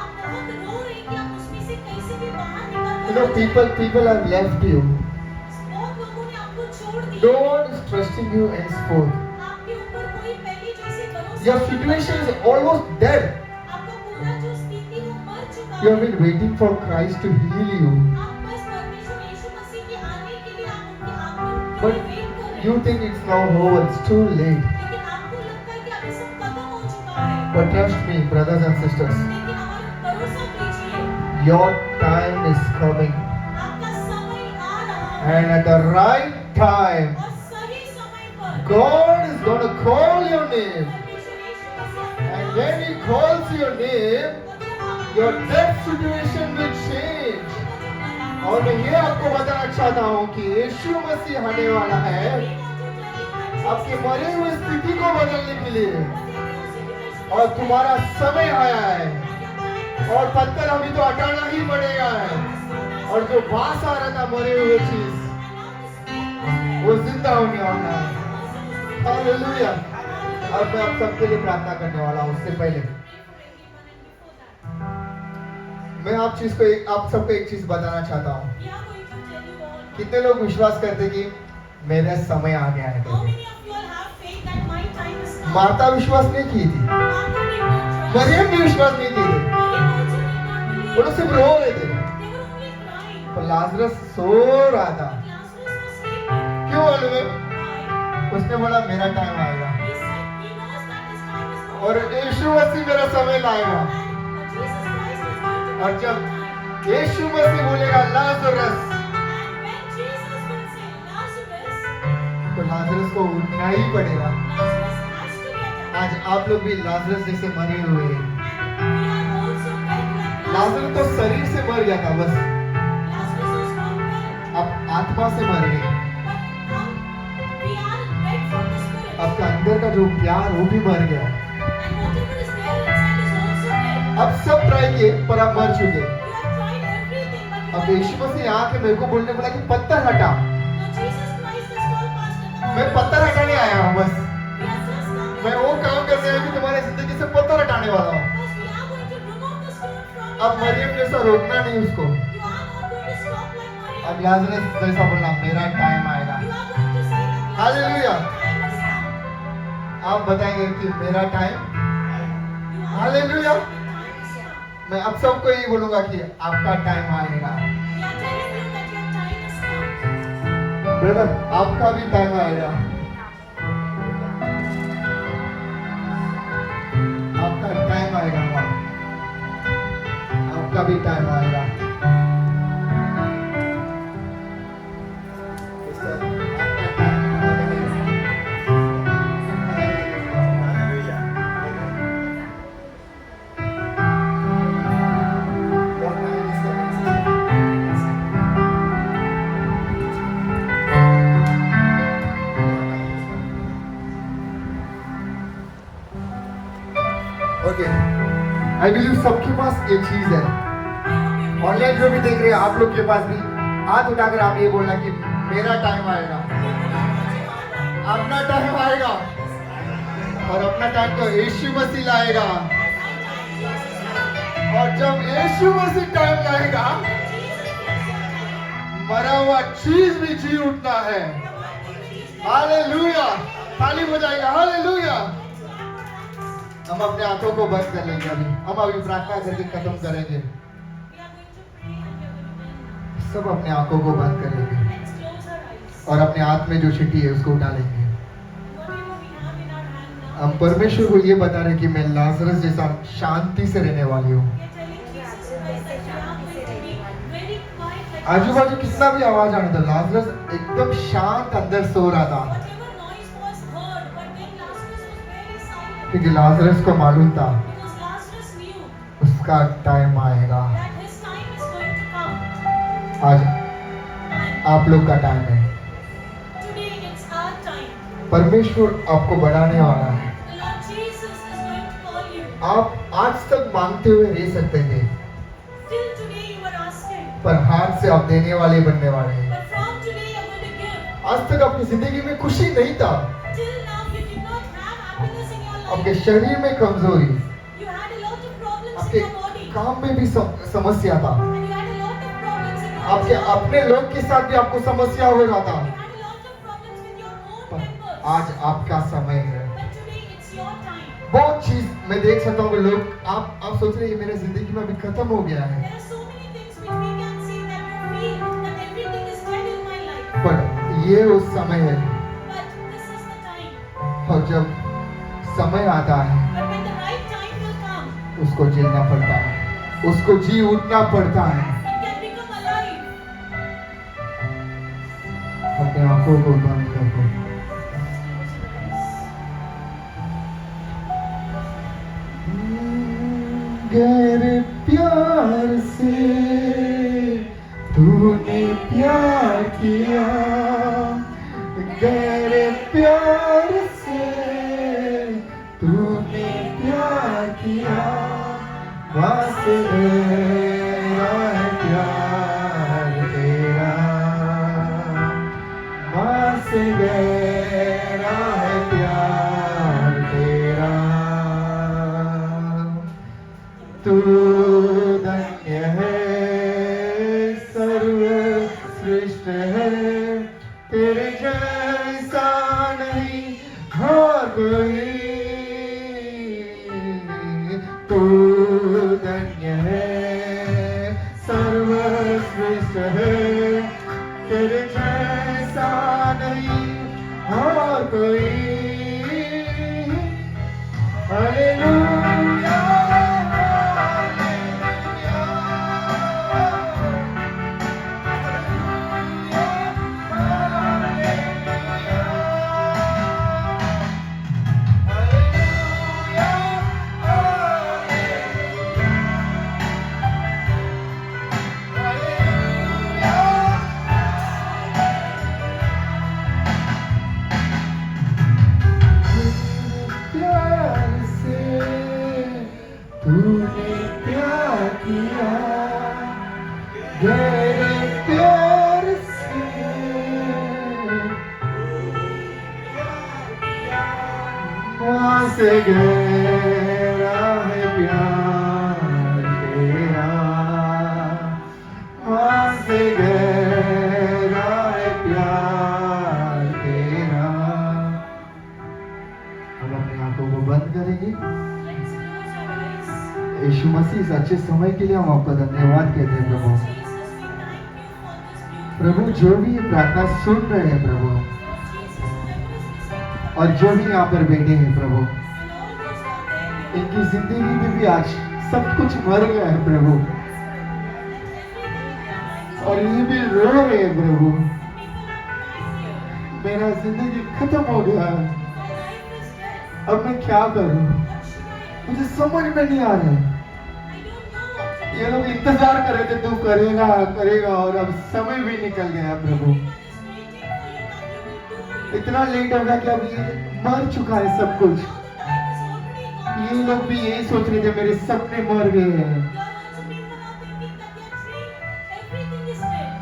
आप बहुत रो रहे हैं कि आप उसमें से कैसे भी बाहर निकल You know, people have left you. बहुत लोगों ने आपको छोड़ दिया। No one is trusting you henceforth. आपके ऊपर कोई पहले जैसे भरोसा Your नहीं situation करता। is almost dead. आपका पूरा जो स्थिति वो मर चुका You have है। been waiting for Christ to heal you. आप बस परमेश्वर यीशु मसीह के आने के लिए आप उनके आगमन के But लिए वेट कर रहे you हैं। think it's now over, it's too late. लेकिन आपको लगता है कि अभी सब खत्म हो चुका है। But trust me, brothers and sisters, लेकिन हमारा भरोसा कीजिए, your time is coming. आपका समय आ रहा है And at the right time, और सही समय पर God is going to call your name. परमेश्वर यीशु मसीह आपके And नाम when He से calls your name, और जब आप your death situation will change. और मैं ये आपको बताना चाहता हूँ कि यीशु मसीह आने वाला है आपके मरे हुए स्थिति को बदलने के लिए, और तुम्हारा समय आया है, और पत्थर अभी तो हटाना ही पड़ेगा है, और जो बास आ रहा था मरे हुए चीज वो जिंदा होने वाला है। हालेलुया। अब मैं आप सबके लिए प्रार्थना करने वाला हूँ। उससे पहले मैं आप सबको एक चीज बताना चाहता हूँ। कितने लोग विश्वास करते कि मेरा समय आ गया है करके? मार्ता विश्वास नहीं की थी, मरियम भी विश्वास नहीं की थी, वो लोग सिर्फ रो रहे थे। पर लाजरस सो रहा था। क्यों मालूम है? उसने बोला मेरा टाइम आएगा और यीशु मसीह मेरा समय लाएगा। और जब यीशु मसीह बोलेगा लाजरस, तो लाजरस को उठना ही पड़ेगा। आज आप लोग भी लाजरस जैसे मरे हुए हैं। लाजरस तो शरीर से मर गया था बस, अब आत्मा से मर गए। आपका अंदर का जो प्यार वो भी मर गया। अब सब ट्राई किए पर आप मर चुके। अब यीशु मसीह आके मेरे को बोलने बोला कि पत्थर हटा। मैं पत्थर हटाने आया हूँ बस। मैं वो काम करने आया कि तुम्हारी जिंदगी से पत्थर हटाने वाला हूँ। अब मरियम जैसा रोकना नहीं उसको। अब लाजरस जैसा बोलना मेरा टाइम आएगा। हालेलुया। आप बताएंगे कि मेरा टाइम। हालेलुया। मैं अब सबको यही बोलूंगा कि आपका टाइम आएगा। ब्रदर आपका भी टाइम आएगा। आपका टाइम आएगा, आपका भी टाइम आएगा। आई बिलीव सबके पास एक चीज है। ऑनलाइन जो भी देख रहे हैं आप लोग के पास भी हाथ उठाकर आप ये बोलना कि मेरा टाइम आएगा, अपना टाइम आएगा, और अपना टाइम तो यीशु मसीह लाएगा। और जब यीशु मसीह टाइम लाएगा, मरा हुआ चीज भी जी उठना है। हालेलुया। ताली बजाएगा। हालेलुया। हम अपने आंखों को बंद कर लेंगे। हम अभी प्रार्थना करके खत्म करेंगे। सब अपने आंखों को बंद कर लेंगे और अपने हाथ में जो चिट्ठी है उसको उठा लेंगे। हम परमेश्वर को ये बता रहे कि मैं लाजरस जैसा शांति से रहने वाली हूँ। आजू बाजू कितना भी आवाज आने था, लाजरस एकदम शांत अंदर सो रहा था, क्योंकि लाजरस को मालूम था उसका टाइम आएगा। आज आप लोग का टाइम है। परमेश्वर आपको बढ़ाने वाला है। आप आज तक मांगते हुए रह सकते थे, पर हाथ से आप देने वाले बनने वाले हैं। But from today you're going to give. आज तक अपनी जिंदगी में खुशी नहीं था, Till now you did not have happiness in your आपके life. शरीर में कमजोरी, You had a lot of problems in आपके your body. काम में भी समस्या था, And you had a lot of problems in your आपके job. अपने लोग के साथ भी आपको समस्या हो रहा था। You had a lot of problems with your own पर members. आज आपका समय है। But today it's your time. बहुत चीज मैं देख सकता हूँ कि लोग आप सोच रहे हैं ये मेरे जिंदगी में अभी खत्म हो गया है, There are so many things which we can see that we feel that everything is dead in my life. पर ये उस समय है। But this is the time. और जब समय आता है But when the right time will come, उसको जीना पड़ता है, उसको जी उठना पड़ता है। it can become alive. अपने आंखों को बंद करके गैर प्यार से तूने प्यार किया, गैर प्यार से तूने प्यार किया, बस मेरा है प्यार तेरा, बस मेरा है प्यार तेरा। तू धन्य है, सर्वश्रेष्ठ है, तेरे जैसा नहीं और कोई। तू धन्य है, सर्वश्रेष्ठ है, तेरे जैसा नहीं और कोई। हालेलुया। प्यार से तूने प्यार किया, गहरे प्यार से वहाँ से गहरा है प्यार तेरा, वहाँ से गहरा है प्यार तेरा। हम अपनी आंखों को बंद करेंगे। Let's close our eyes. यीशु मसीह इस अच्छे समय के लिए हम आपका धन्यवाद कहते हैं प्रभु। Jesus, we thank you for this beautiful. प्रभु जो भी ये प्रार्थना सुन रहे हैं प्रभु, Lord Jesus, whoever is listening, और जो भी यहाँ पर बैठे हैं प्रभु, and all those who are there, इनकी जिंदगी में भी आज सब कुछ मर गया है प्रभु, और ये भी रो रहे हैं प्रभु, मेरा जिंदगी खत्म हो गया है, अब मैं क्या करूं? मुझे समझ में नहीं आ रहा है। ये लोग इंतजार कर रहे थे तू करेगा करेगा, और अब समय भी निकल गया प्रभु। इतना लेट हो गया कि अब ये मर चुका है सब कुछ। ये लोग भी यही सोच रहे थे मेरे सपने मर गए हैं।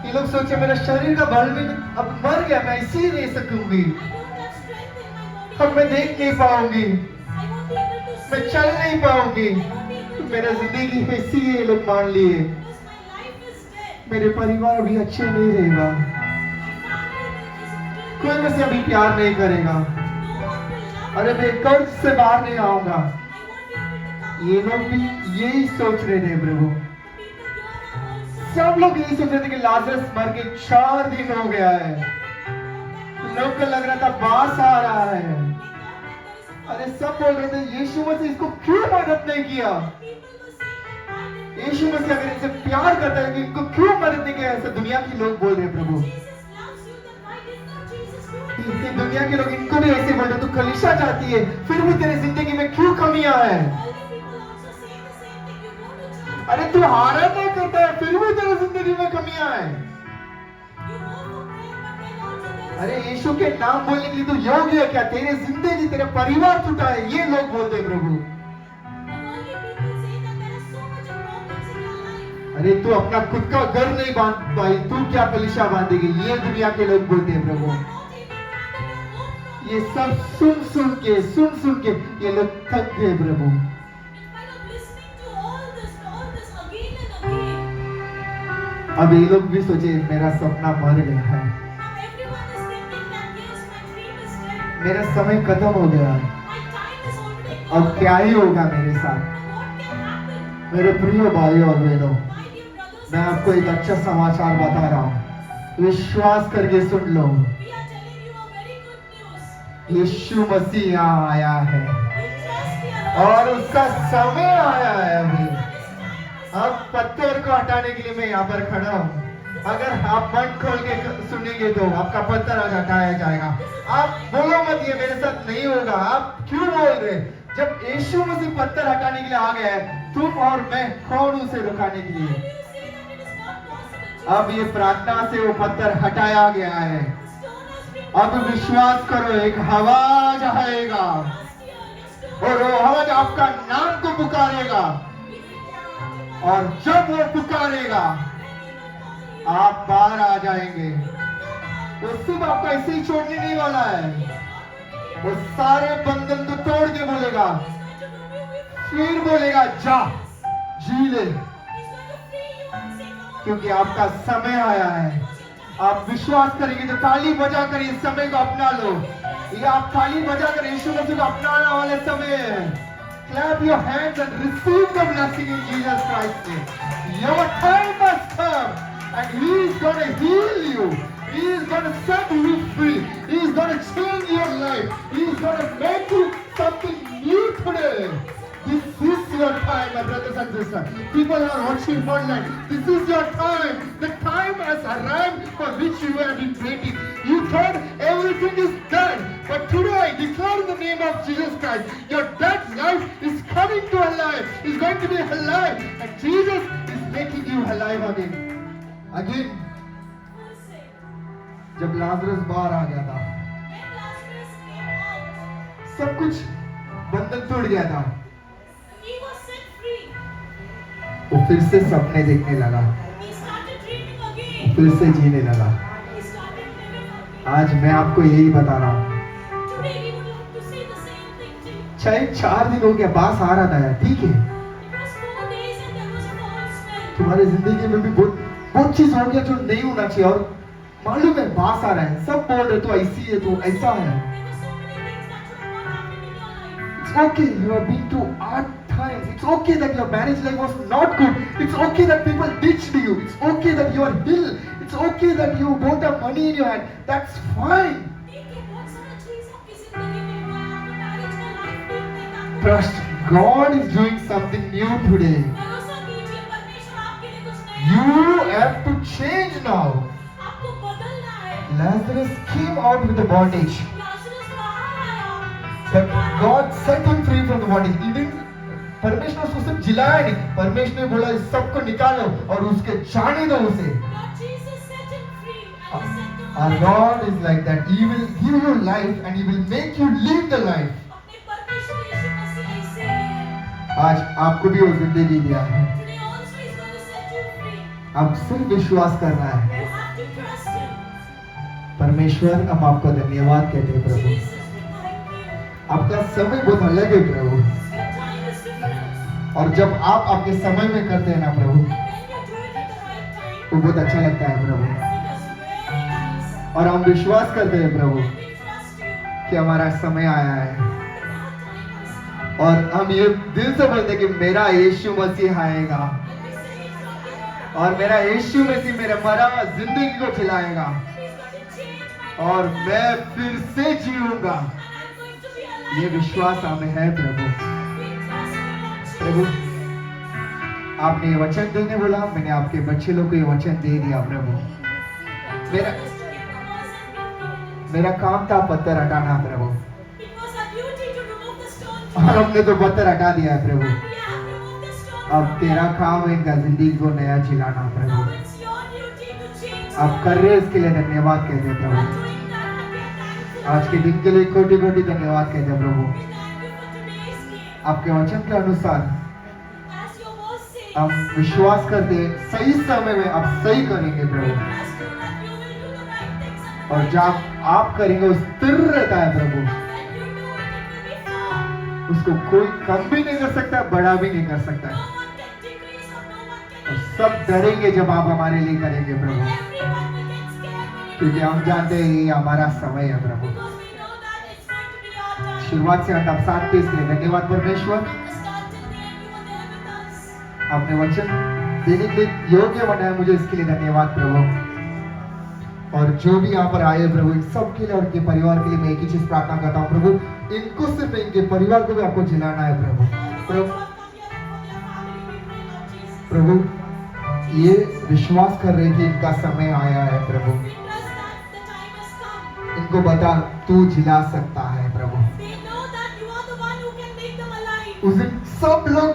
ये लोग सोचे मेरा शरीर का बल भी अब मर गया, मैं इसी ही रह सकूंगी, अब मैं देख नहीं पाऊंगी, मैं चल नहीं पाऊंगी। मेरा जिंदगी ऐसी ये लोग मान लिए, मेरे परिवार भी अच्छे नहीं रहेगा, कोई मुझसे अभी प्यार नहीं करेगा, अरे मैं कर्ज से बाहर नहीं आऊंगा। ये लोग भी यही सोच रहे थे प्रभु, सब लोग यही सोच रहे थे कि लाजरस मर के 4 दिन हो गया है, लोग को लग रहा था बास आ रहा है। अरे सब बोल रहे थे यीशु मसीह इसको क्यों मदद नहीं किया, यीशु मसीह अगर इनसे प्यार करता है कि इनको क्यों मदद नहीं किया, ऐसा दुनिया के लोग बोल रहे प्रभु। ये दुनिया के लोग इनको भी ऐसे बोल रहे, तू कलीसिया चाहती है फिर भी तेरी जिंदगी में क्यों कमियां है, अरे तू आराधना करता है फिर भी तेरी जिंदगी में कमियां है, अरे यीशु के नाम बोलने के लिए तू योग्य है क्या, तेरे जिंदगी तेरा परिवार टूटा है, ये लोग बोलते प्रभु। अरे तू अपना खुद का घर नहीं बांध पाई, तू क्या कलीसिया बांधेगी? ये दुनिया के लोग बोलते हैं प्रभु। ये सब सुन सुन के ये लोग थक गए प्रभु। अब ये लोग भी सोचे मेरा सपना मर गया है, मेरा समय खत्म हो गया है, अब क्या ही होगा मेरे साथ। मेरे प्रिय भाइयों और बहनों, मैं आपको एक अच्छा समाचार बता रहा हूँ, विश्वास करके सुन लो। यीशु मसीह यहाँ आया है और उसका समय आया है अभी। अब पत्थर को हटाने के लिए मैं यहाँ पर खड़ा हूँ। अगर आप मन खोल के सुनेंगे तो आपका पत्थर आज हटाया जाएगा। आप बोलो मत ये मेरे साथ नहीं होगा। आप क्यों बोल रहे? जब यीशु मसीह पत्थर हटाने के लिए आ गया है, तुम और मैं कौन उसे रुकाने के लिए? अब ये प्रार्थना से वो पत्थर हटाया गया है। अब विश्वास करो, एक आवाज आएगा और वो आवाज आपका नाम को पुकारेगा, और जब वो पुकारेगा आप बाहर आ जाएंगे। वो सिर्फ आपको ऐसे ही छोड़ने नहीं वाला है, वो सारे बंधन को तोड़ के बोलेगा, फिर बोलेगा जा जी ले, क्योंकि आपका समय आया है। आप विश्वास करेंगे तो ताली बजा कर इस समय को अपना लो। ये आप ताली बजा कर यीशु मसीह को अपनाने वाले समय है। Clap your hands and receive the blessing in Jesus Christ's name. Your time has come, and He is going to heal you. He is going to set you free. He is going to change your life. He is going to make you something new today. This is your time, my brothers and sisters. People are watching online. This is your time. The time has arrived for which you have been waiting. You thought everything is done, but today I declare in the name of Jesus Christ, your dead life is coming to alive. Is going to be alive, and Jesus is making you alive again. Again. जब Lazarus बाहर आ गया था, सब कुछ बंधन टूट गया था। वो फिर से सपने देखने लगा, फिर से जीने लगा। आज मैं आपको यही बता रहा हूँ, शायद 4 दिन हो गया बास आ रहा था, ठीक है, तुम्हारी जिंदगी में भी बहुत चीज हो गया जो नहीं होना चाहिए, और मालूम है बास आ रहा है, सब बोल रहे तो ऐसी है, तो ऐसा है। It's okay, you have been to hard times. It's okay that your marriage life was not good. It's okay that people ditched you. It's okay that you are ill. It's okay that you don't have money in your hand. That's fine. Trust God is doing something new today. You have to change now. Lazarus came out with the bondage, but God set him free from the bondage. He didn't, परमेश्वर उसको सिर्फ जिलाया नहीं, परमेश्वर ने बोला इस सबको निकालो और उसके जाने दो उसे। Our God is like that. He will give you life and He will make you live the life. आज आपको भी वो जिंदगी दिया है, अब सिर्फ विश्वास करना है। परमेश्वर, हम आपको धन्यवाद कहते हैं प्रभु, आपका समय बहुत अलग है प्रभु, और जब आप आपके समय में करते हैं ना प्रभु, तो बहुत अच्छा लगता है प्रभु। और हम विश्वास करते हैं प्रभु कि हमारा समय आया है, और हम ये दिल से बोलते हैं कि मेरा यीशु मसीह आएगा, और मेरा यीशु मसीह मेरे मरा जिंदगी को खिलाएगा, और मैं फिर से जीऊंगा। ये विश्वास हमें है प्रभु। प्रभु, आपने ये वचन देने बोला, मैंने आपके बच्चे लोग को ये वचन दे दिया प्रभु। मेरा काम था पत्थर हटाना प्रभु, और हमने तो पत्थर हटा दिया है प्रभु। अब तेरा काम है इनका जिंदगी को नया जिलाना प्रभु। आप कर रहे इसके लिए धन्यवाद कहते हैं प्रभु। आज के दिन के लिए कोटि कोटि धन्यवाद कहते हैं प्रभु। आपके वचन के अनुसार हम विश्वास करते हैं सही समय में आप सही करेंगे प्रभु, Trust you that you will do the right things at the और right जब time. आप करेंगे वो स्थिर रहता है प्रभु, And when you do it, it will be firm. उसको कोई कम भी नहीं कर सकता, बड़ा भी नहीं कर सकता No है। one can decrease or no one can और increase. सब डरेंगे जब आप हमारे लिए करेंगे प्रभु, Everyone will get scared when you क्योंकि do हम it. जानते हैं ये हमारा समय है प्रभु। Because we know that it's going to be our time. शुरुआत से अंत आप साथ पे इसके लिए धन्यवाद परमेश्वर। From the start till the end, you were there with us. आपने वचन देने के लिए योग्य बनाया मुझे, इसके लिए धन्यवाद प्रभु। और जो भी यहाँ पर आए प्रभु, इन सबके लिए और इनके परिवार के लिए मैं एक ही चीज प्रार्थना करता हूँ प्रभु, इनको सिर्फ इनके परिवार को भी आपको जिलाना है प्रभु। प्रभु, प्रभु ये विश्वास कर रहे कि इनका समय आया है प्रभु, इनको बता तू जिला सकता है प्रभु। उस दिन सब लोग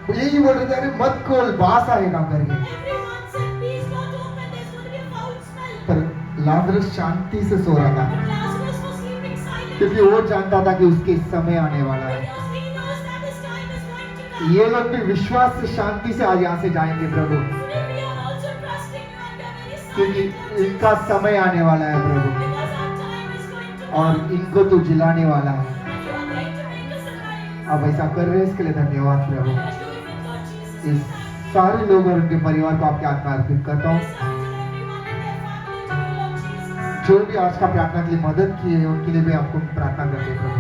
यही बोल रहे थे, अरे मत खोल, बास आएगा करके, पर लाजरस शांति से सो रहा था, क्योंकि वो जानता था कि उसके समय आने वाला है। ये लोग भी विश्वास से शांति से आज यहाँ से जाएंगे प्रभु, क्योंकि इनका समय आने वाला है प्रभु, और इनको तो जिलाने वाला है। अब ऐसा कर रहे हैं, इसके लिए धन्यवाद प्रभु। इस सारे लोग और उनके परिवार को आपके हाथ में अर्पित करता हूँ। जो भी आज का प्रार्थना के लिए मदद की है उनके लिए भी आपको प्रार्थना करते हैं प्रभु।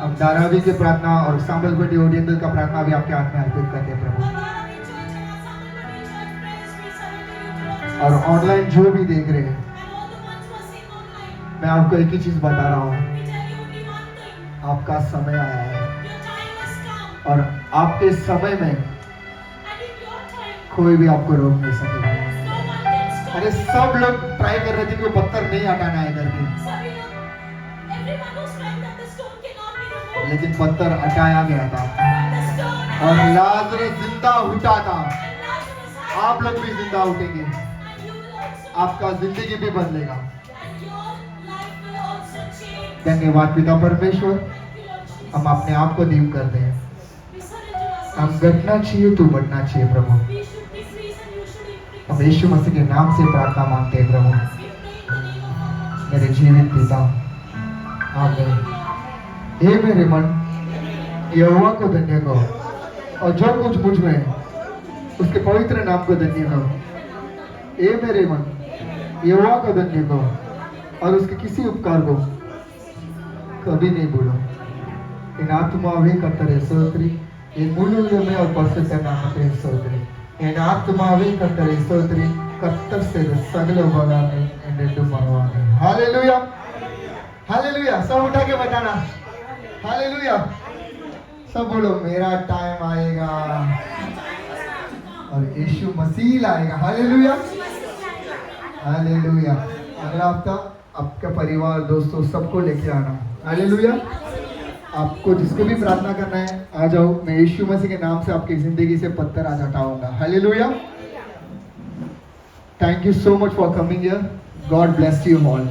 अब धारावी की प्रार्थना और सांबलपट्टी ओडियंगल का प्रार्थना भी आपके हाथ में अर्पित करते हैं प्रभु। और ऑनलाइन जो भी देख रहे हैं, मैं आपको एक ही चीज बता रहा हूँ, आपका समय आया है, और आपके समय में कोई भी आपको रोक नहीं सकेगा। अरे सब लोग ट्राई कर रहे थे कि वो पत्थर नहीं हटाना है करके, लेकिन पत्थर हटाया गया था और लाजरस जिंदा उठा था। आप लोग भी जिंदा उठेंगे, आपका जिंदगी भी बदलेगा। धन्यवाद पिता परमेश्वर, हम अपने आप को दीव करते हैं। हम घटना चाहिए तो बढ़ना चाहिए प्रभु। हम यीशु मसीह के नाम से प्रार्थना मांगते हैं प्रभु, मेरे जीवित पिता, आमीन। हे मेरे मन, यहोवा को धन्य कहो, और जो कुछ मुझ में है उसके पवित्र नाम को धन्य कहो। हे मेरे मन, यहोवा को धन्य कहो, और उसके किसी उपकार को कभी नहीं भूलो। इन आत्मावे कर्तरे स्तोत्री, इन मुल्लुल्लु में और परिशुद्ध नामते स्तोत्री, इन आत्मावे कर्तरे स्तोत्री, कर्तर से सगल भगाने एंडेडु मरवाने। Hallelujah, hallelujah. सब उठा के बताना हालेलुया। सब बोलो मेरा टाइम आएगा और यीशु मसीह लाएगा। Hallelujah, hallelujah. अगला हफ्ता आपका परिवार, दोस्तों सबको लेके आना। हालेलुया। आपको जिसको भी प्रार्थना करना है आ जाओ, मैं यीशु मसीह के नाम से आपकी जिंदगी से पत्थर आज हटाऊंगा। Hallelujah. Thank you so much for coming here. God bless you all.